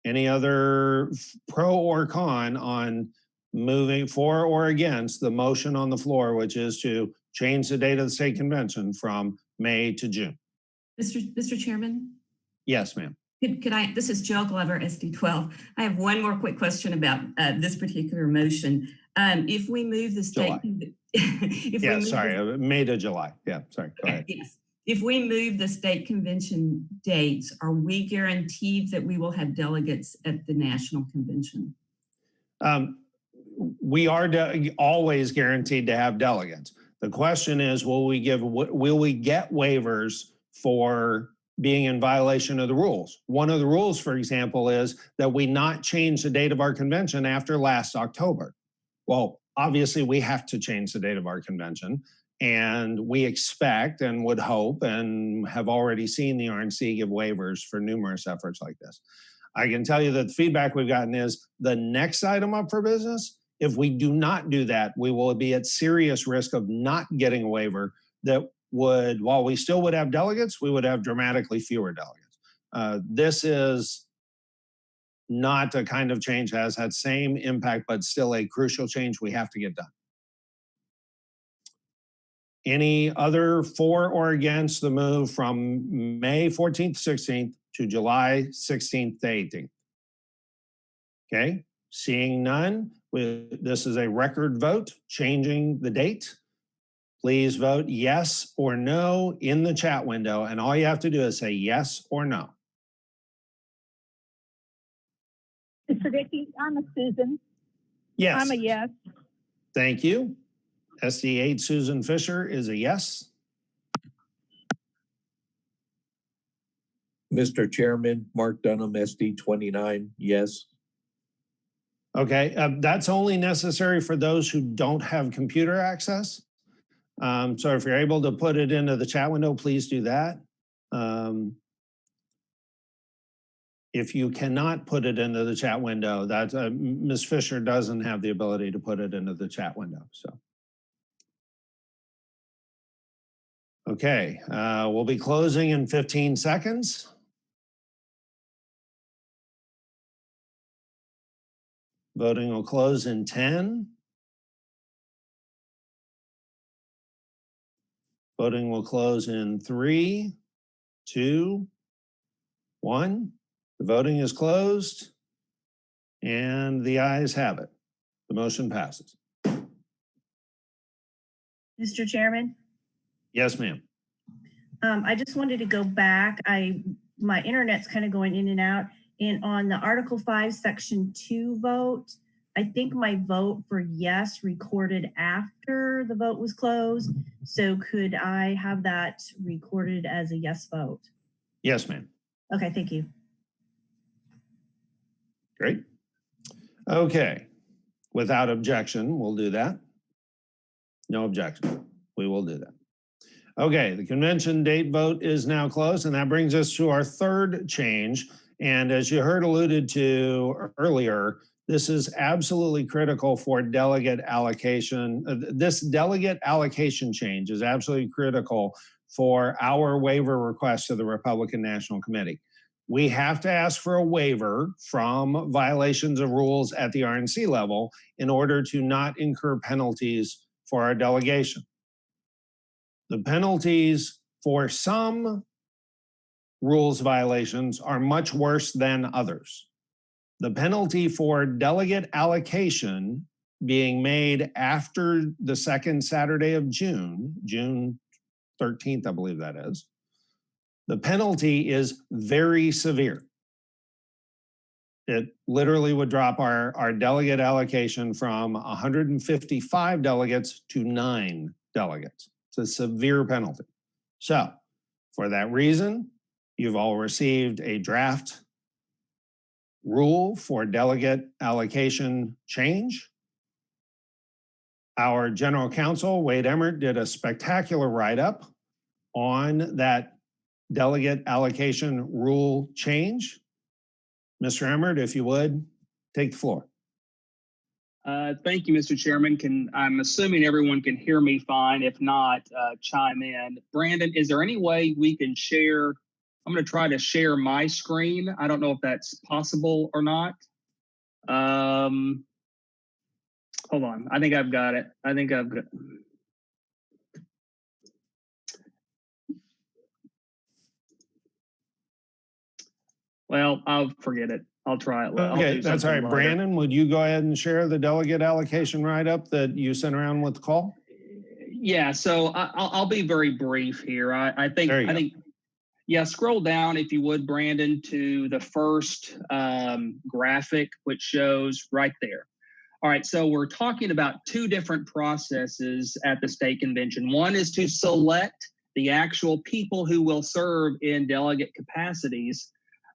Any other pro or con on moving for or against the motion on the floor, which is to change the date of the state convention from May to June? Mr. Chairman? Yes, ma'am. Could I, this is Jill Glover, SD12. I have one more quick question about this particular motion. If we move the state, May to July. Yeah, sorry, go ahead. Yes. If we move the state convention dates, are we guaranteed that we will have delegates at the national convention? We are always guaranteed to have delegates. The question is, will we get waivers for being in violation of the rules? One of the rules, for example, is that we not change the date of our convention after last October. Well, obviously we have to change the date of our convention, and we expect and would hope and have already seen the RNC give waivers for numerous efforts like this. I can tell you that the feedback we've gotten is the next item up for business, if we do not do that, we will be at serious risk of not getting a waiver that would, while we still would have delegates, we would have dramatically fewer delegates. This is not a kind of change that has had same impact, but still a crucial change we have to get done. Any other for or against the move from May 14th, 16th to July 16th to 18th? Okay, seeing none, this is a record vote, changing the date. Please vote yes or no in the chat window, and all you have to do is say yes or no. Mr. Dickey, I'm a Susan. Yes. I'm a yes. Thank you. SD8 Susan Fisher is a yes. Mr. Chairman, Mark Dunham, SD29, yes. Okay, that's only necessary for those who don't have computer access. So if you're able to put it into the chat window, please do that. If you cannot put it into the chat window, that Ms. Fisher doesn't have the ability to put it into the chat window. So, okay, we'll be closing in 15 seconds. Voting will close in 10. Voting will close in 3, 2, 1. The voting is closed, and the ayes have it. The motion passes. Mr. Chairman? Yes, ma'am. I just wanted to go back. My internet's kind of going in and out. And on the Article 5, Section 2 vote, I think my vote for yes recorded after the vote was closed. So could I have that recorded as a yes vote? Yes, ma'am. Okay, thank you. Great. Okay. Without objection, we'll do that. No objection. We will do that. Okay, the convention date vote is now closed, and that brings us to our third change. And as you heard alluded to earlier, this is absolutely critical for delegate allocation. This delegate allocation change is absolutely critical for our waiver request to the Republican National Committee. We have to ask for a waiver from violations of rules at the RNC level in order to not incur penalties for our delegation. The penalties for some rules violations are much worse than others. The penalty for delegate allocation being made after the second Saturday of June, June 13th, I believe that is, the penalty is very severe. It literally would drop our delegate allocation from 155 delegates to 9 delegates. It's a severe penalty. So for that reason, you've all received a draft rule for delegate allocation change. Our general counsel, Wade Emmert, did a spectacular write-up on that delegate allocation rule change. Mr. Emmert, if you would, take the floor. Thank you, Mr. Chairman. I'm assuming everyone can hear me fine. If not, chime in. Brandon, is there any way we can share? I'm going to try to share my screen. I don't know if that's possible or not. Hold on. I think I've got it. Well, I'll forget it. I'll try it. Okay, that's all right. Brandon, would you go ahead and share the delegate allocation write-up that you sent around with the call? Yeah, so I'll be very brief here. I think, yeah, scroll down if you would, Brandon, to the first graphic, which shows right there. All right, so we're talking about two different processes at the state convention. One is to select the actual people who will serve in delegate capacities.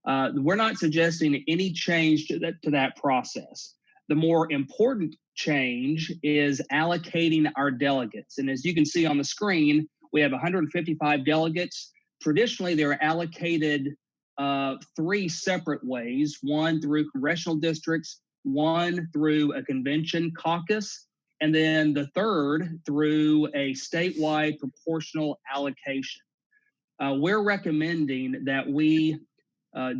We're not suggesting any change to that process. The more important change is allocating our delegates. And as you can see on the screen, we have 155 delegates. Traditionally, they're allocated three separate ways, one through congressional districts, one through a convention caucus, and then the third through a statewide proportional allocation. We're recommending that we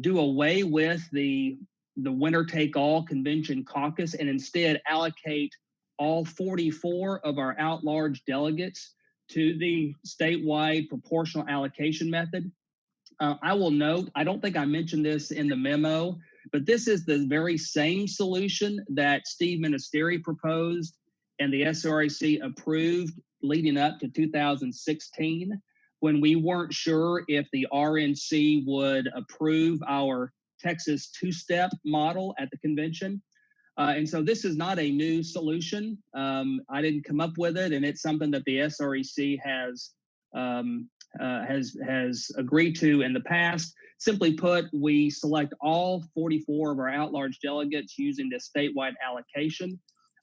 do away with the winner-take-all convention caucus and instead allocate all 44 of our at-large delegates to the statewide proportional allocation method. I will note, I don't think I mentioned this in the memo, but this is the very same solution that Steve Ministeri proposed and the SREC approved leading up to 2016 when we weren't sure if the RNC would approve our Texas two-step model at the convention. And so this is not a new solution. I didn't come up with it, and it's something that the SREC has agreed to in the past. Simply put, we select all 44 of our at-large delegates using this statewide allocation.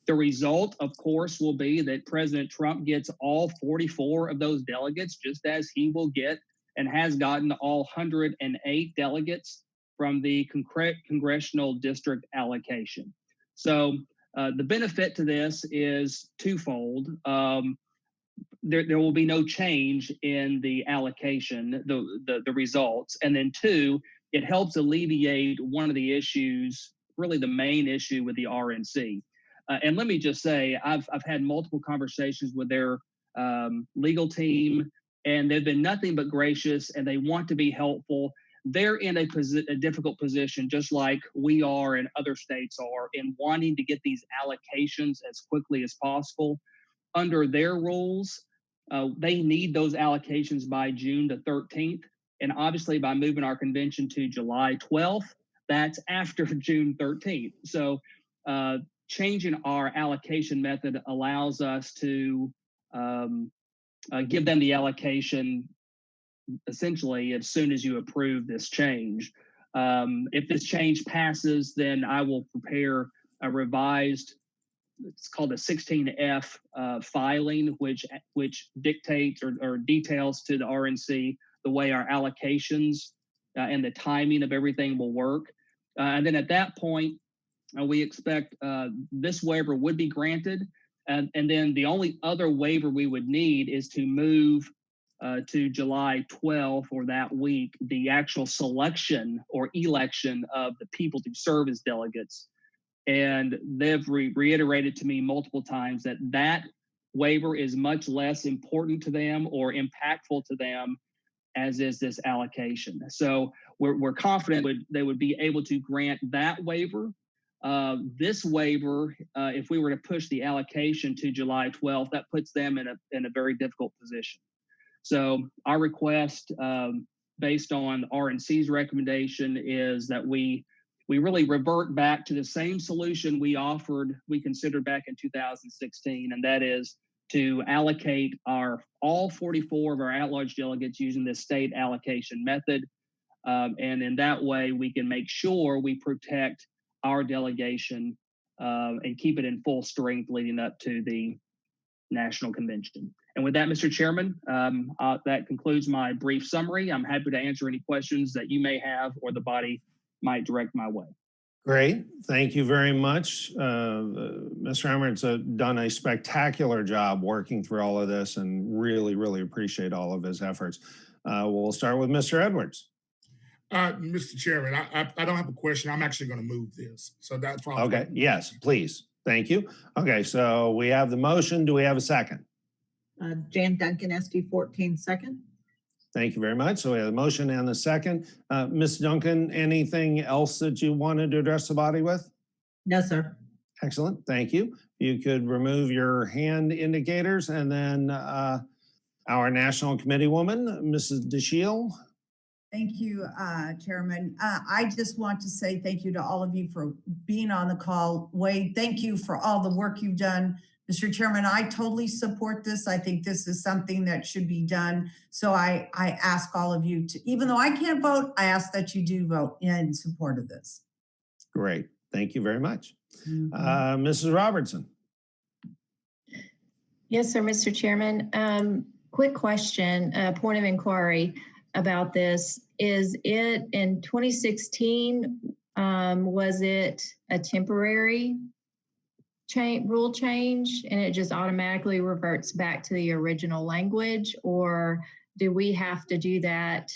The result, of course, will be that President Trump gets all 44 of those delegates, just as he will get and has gotten all 108 delegates from the congressional district allocation. So the benefit to this is twofold. There will be no change in the allocation, the results. And then two, it helps alleviate one of the issues, really the main issue with the RNC. And let me just say, I've had multiple conversations with their legal team, and they've been nothing but gracious, and they want to be helpful. They're in a difficult position, just like we are and other states are, in wanting to get these allocations as quickly as possible. Under their rules, they need those allocations by June the 13th. And obviously by moving our convention to July 12th, that's after June 13th. So changing our allocation method allows us to give them the allocation essentially as soon as you approve this change. If this change passes, then I will prepare a revised, it's called a 16F filing, which dictates or details to the RNC the way our allocations and the timing of everything will work. And then at that point, we expect this waiver would be granted. And then the only other waiver we would need is to move to July 12th or that week, the actual selection or election of the people to serve as delegates. And they've reiterated to me multiple times that that waiver is much less important to them or impactful to them as is this allocation. So we're confident they would be able to grant that waiver. This waiver, if we were to push the allocation to July 12th, that puts them in a very difficult position. So our request, based on RNC's recommendation, is that we really revert back to the same solution we considered back in 2016, and that is to allocate all 44 of our at-large delegates using this state allocation method. And in that way, we can make sure we protect our delegation and keep it in full strength leading up to the National Convention. And with that, Mr. Chairman, that concludes my brief summary. I'm happy to answer any questions that you may have or the body might direct my way. Great. Thank you very much. Mr. Emmert's done a spectacular job working through all of this and really, really appreciate all of his efforts. We'll start with Mr. Edwards. Mr. Chairman, I don't have a question. I'm actually going to move this. So that's why. Okay. Yes, please. Thank you. Okay. So we have the motion. Do we have a second? Jan Duncan, SD 14, second. Thank you very much. So we have the motion and the second. Ms. Duncan, anything else that you wanted to address the body with? No, sir. Excellent. Thank you. You could remove your hand indicators, and then our National Committee woman, Mrs. DeShiel. Thank you, Chairman. I just want to say thank you to all of you for being on the call. Wade, thank you for all the work you've done. Mr. Chairman, I totally support this. I think this is something that should be done. So I ask all of you to, even though I can't vote, I ask that you do vote in support of this. Great. Thank you very much. Mrs. Robertson. Yes, sir, Mr. Chairman. Quick question, point of inquiry about this. Is it in 2016, was it a temporary rule change and it just automatically reverts back to the original language, or do we have to do that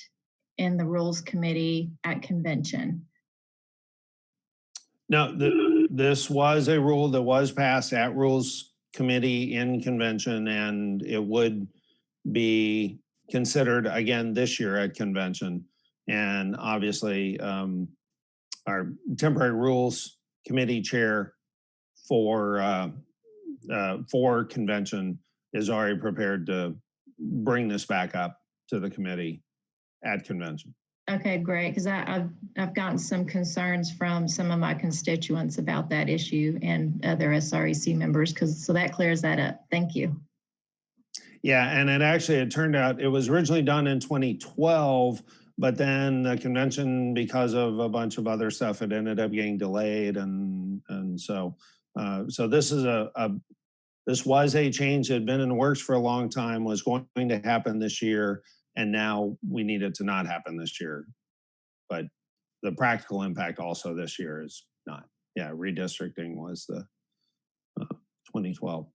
in the Rules Committee at convention? No, this was a rule that was passed at Rules Committee in convention, and it would be considered again this year at convention. And obviously, our temporary Rules Committee chair for convention is already prepared to bring this back up to the committee at convention. Okay, great, because I've gotten some concerns from some of my constituents about that issue and other SREC members, so that clears that up. Thank you. Yeah, and it turned out it was originally done in 2012, but then the convention, because of a bunch of other stuff, it ended up getting delayed, and so this is this was a change that had been in the works for a long time, was going to happen this year, and now we need it to not happen this year. But the practical impact also this year is not. Yeah, redistricting was the 2012.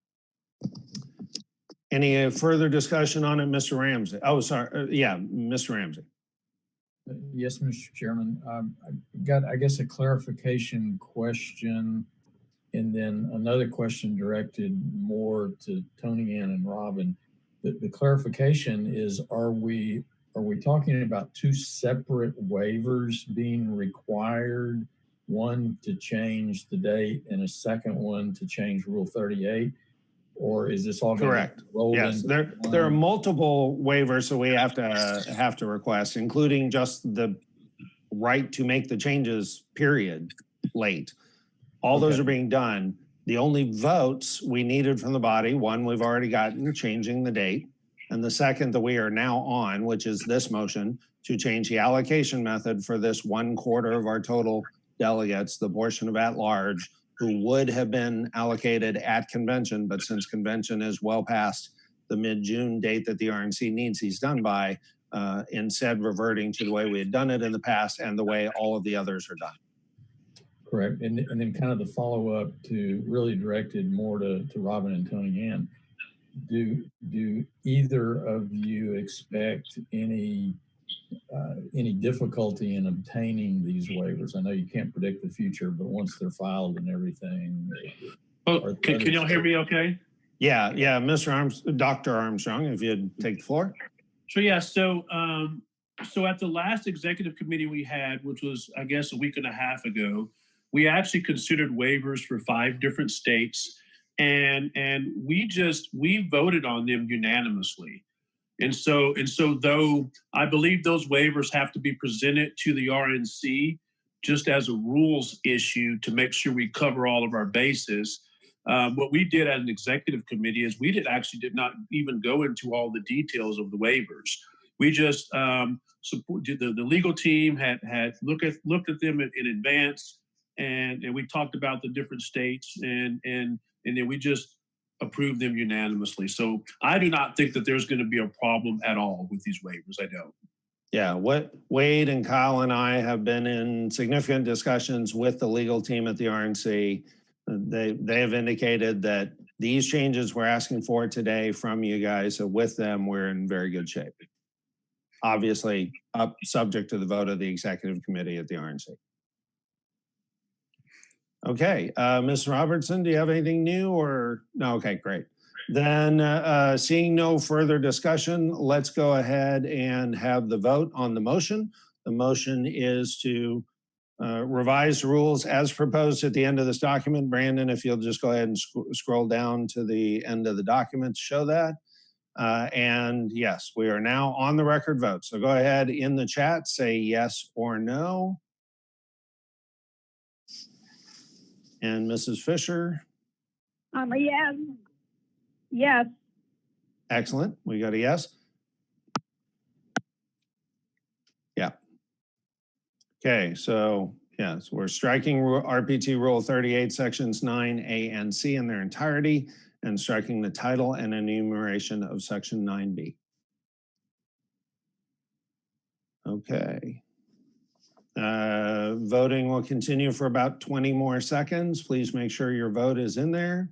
Any further discussion on it, Mr. Ramsey? Oh, sorry. Yeah, Mr. Ramsey. Yes, Mr. Chairman. I got, I guess, a clarification question, and then another question directed more to Tony Ann and Robin. The clarification is, are we talking about two separate waivers being required? One to change the date and a second one to change Rule 38? Or is this all correct? Yes, there are multiple waivers, so we have to request, including just the right to make the changes, period, late. All those are being done. The only votes we needed from the body, one we've already gotten, changing the date, and the second that we are now on, which is this motion to change the allocation method for this 1/4 of our total delegates, the portion of at-large, who would have been allocated at convention, but since convention is well past the mid-June date that the RNC needs these done by, instead reverting to the way we had done it in the past and the way all of the others are done. Correct. And then kind of the follow-up to really directed more to Robin and Tony Ann. Do either of you expect any difficulty in obtaining these waivers? I know you can't predict the future, but once they're filed and everything. Oh, can y'all hear me okay? Yeah, Dr. Armstrong, if you'd take the floor. So yeah, so at the last executive committee we had, which was, I guess, a week and a half ago, we actually considered waivers for 5 different states, and we voted on them unanimously. And so though I believe those waivers have to be presented to the RNC just as a rules issue to make sure we cover all of our bases, what we did as an executive committee is we did not even go into all the details of the waivers. We just the legal team had looked at them in advance, and we talked about the different states, and then we just approved them unanimously. So I do not think that there's going to be a problem at all with these waivers. I don't. Yeah, what Wade and Kyle and I have been in significant discussions with the legal team at the RNC. They have indicated that these changes we're asking for today from you guys, so with them, we're in very good shape. Obviously, subject to the vote of the executive committee at the RNC. Okay, Ms. Robertson, do you have anything new or no? Okay, great. Then seeing no further discussion, let's go ahead and have the vote on the motion. The motion is to revise rules as proposed at the end of this document. Brandon, if you'll just go ahead and scroll down to the end of the document to show that. And yes, we are now on the record vote. So go ahead in the chat, say yes or no. And Mrs. Fisher? A yes. Yes. Excellent. We got a yes. Yeah. Okay, so yes, we're striking RPT Rule 38, Sections 9A and C in their entirety, and striking the title and enumeration of Section 9B. Okay. Voting will continue for about 20 more seconds. Please make sure your vote is in there.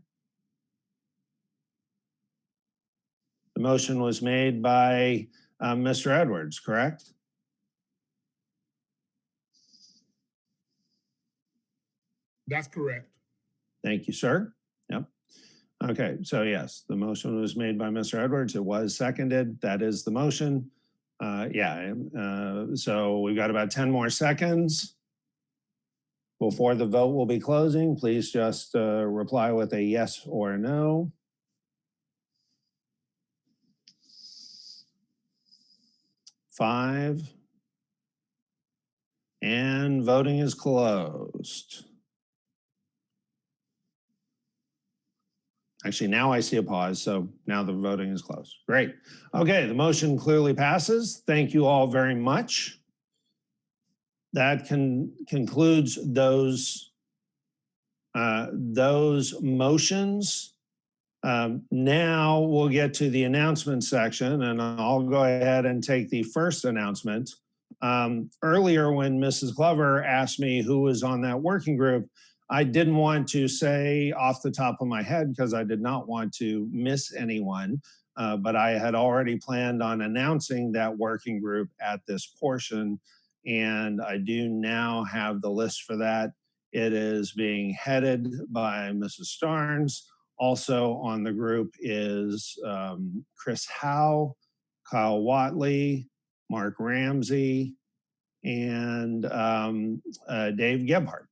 The motion was made by Mr. Edwards, correct? That's correct. Thank you, sir. Yep. Okay, so yes, the motion was made by Mr. Edwards. It was seconded. That is the motion. So we've got about 10 more seconds before the vote will be closing. Please just reply with a yes or a no. 5. And voting is closed. Actually, now I see a pause, so now the voting is closed. Great. Okay, the motion clearly passes. Thank you all very much. That concludes those motions. Now we'll get to the announcement section, and I'll go ahead and take the first announcement. Earlier, when Mrs. Glover asked me who was on that working group, I didn't want to say off the top of my head because I did not want to miss anyone, but I had already planned on announcing that working group at this portion, and I do now have the list for that. It is being headed by Mrs. Starnes. Also on the group is Chris Howe, Kyle Watley, Mark Ramsey, and Dave Gebhardt.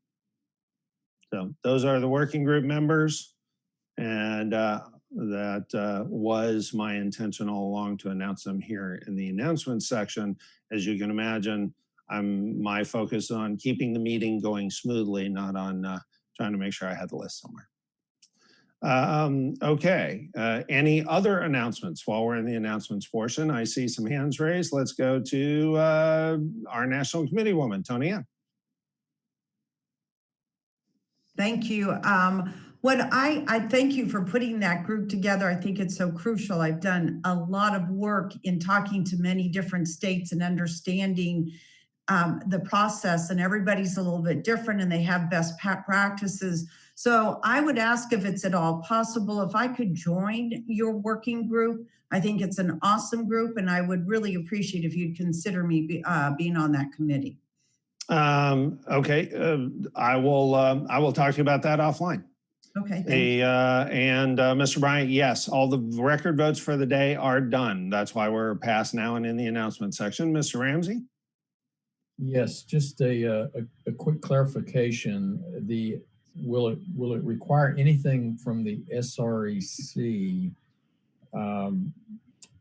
So those are the working group members, and that was my intention all along to announce them here in the announcement section. As you can imagine, my focus on keeping the meeting going smoothly, not on trying to make sure I had the list somewhere. Okay, any other announcements while we're in the announcements portion? I see some hands raised. Let's go to our National Committee woman, Tony Ann. Thank you. I thank you for putting that group together. I think it's so crucial. I've done a lot of work in talking to many different states and understanding the process, and everybody's a little bit different and they have best practices. So I would ask if it's at all possible if I could join your working group. I think it's an awesome group, and I would really appreciate if you'd consider me being on that committee. Okay, I will talk to you about that offline. Okay. Thank you. And Mr. Bryant, yes, all the record votes for the day are done. That's why we're past now and in the announcement section. Mr. Ramsey? Yes, just a quick clarification. Will it require anything from the SREC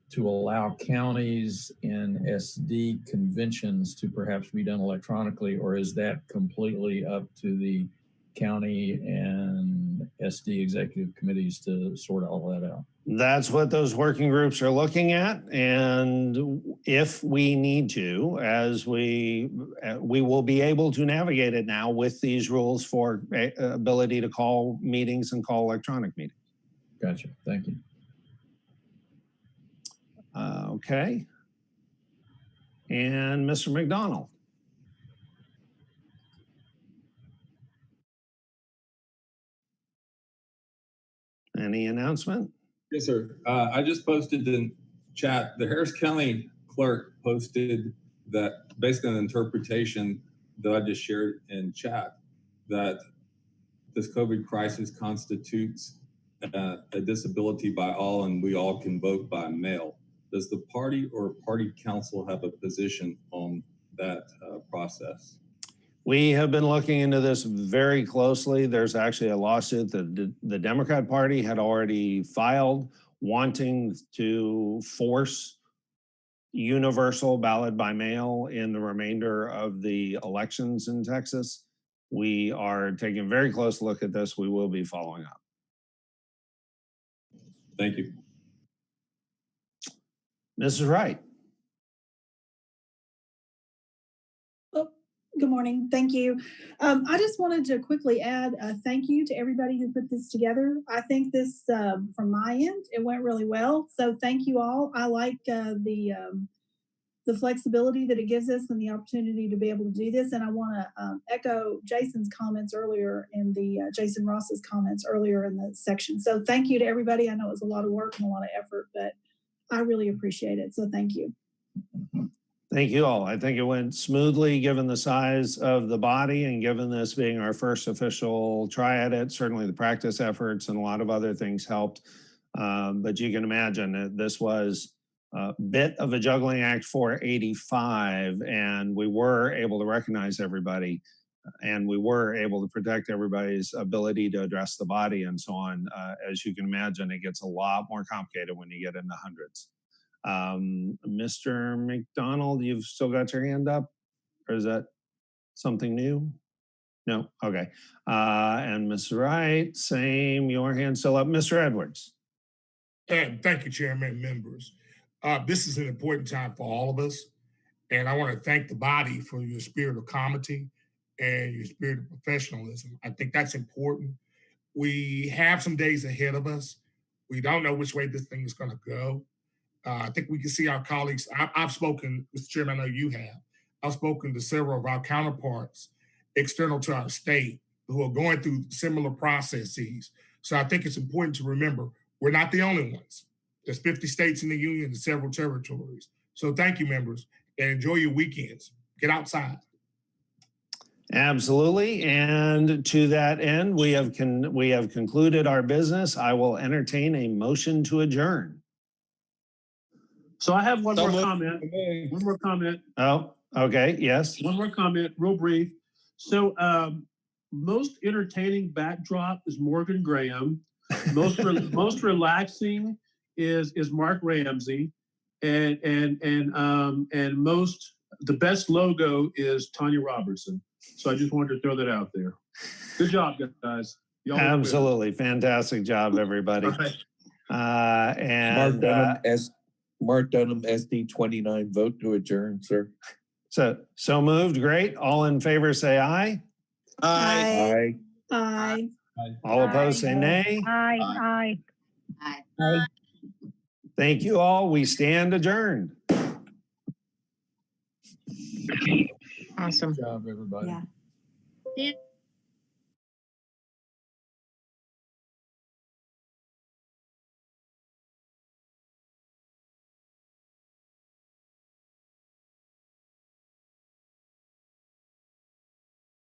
to allow counties and SD conventions to perhaps be done electronically, or is that completely up to the county and SD executive committees to sort all that out? That's what those working groups are looking at, and if we need to, as we will be able to navigate it now with these rules for ability to call meetings and call electronic meetings. Gotcha. Thank you. Okay. And Mr. McDonald. Any announcement? Yes, sir. I just posted in chat, the Harris County clerk posted that based on an interpretation that I just shared in chat, that this COVID crisis constitutes a disability by all and we all can vote by mail. Does the party or party council have a position on that process? We have been looking into this very closely. There's actually a lawsuit that the Democrat Party had already filed wanting to force universal ballot by mail in the remainder of the elections in Texas. We are taking a very close look at this. We will be following up. Thank you. Mrs. Wright. Good morning. Thank you. I just wanted to quickly add a thank you to everybody who put this together. I think this, from my end, it went really well. So thank you all. I like the flexibility that it gives us and the opportunity to be able to do this. And I want to echo Jason's comments earlier in the Jason Ross's comments earlier in the section. So thank you to everybody. I know it was a lot of work and a lot of effort, but I really appreciate it. So thank you. Thank you all. I think it went smoothly given the size of the body and given this being our first official try at it. Certainly the practice efforts and a lot of other things helped. But you can imagine that this was a bit of a juggling act for 85, and we were able to recognize everybody and we were able to protect everybody's ability to address the body and so on. As you can imagine, it gets a lot more complicated when you get in the hundreds. Mr. McDonald, you've still got your hand up, or is that something new? No, okay. And Ms. Wright, same, your hand still up. Mr. Edwards. Thank you, Chairman and members. This is an important time for all of us. And I want to thank the body for your spirit of comity and your spirit of professionalism. I think that's important. We have some days ahead of us. We don't know which way this thing is going to go. I think we can see our colleagues. I've spoken, Mr. Chairman, I know you have. I've spoken to several of our counterparts external to our state who are going through similar processes. So I think it's important to remember, we're not the only ones. There's 50 states in the union and several territories. So thank you, members, and enjoy your weekends. Get outside. Absolutely. And to that end, we have concluded our business. I will entertain a motion to adjourn. So I have one more comment. One more comment. Oh, okay. Yes. One more comment, real brief. So most entertaining backdrop is Morgan Graham. Most relaxing is Mark Ramsey, and the best logo is Tanya Robertson. So I just wanted to throw that out there. Good job, guys. Absolutely. Fantastic job, everybody. Right. And Mark Dunham, SD 29, vote to adjourn, sir. So moved. Great. All in favor, say aye. Aye. Aye. All opposed, say nay. Aye. Aye. Thank you all. We stand adjourned. Awesome. Good job, everybody. Yeah.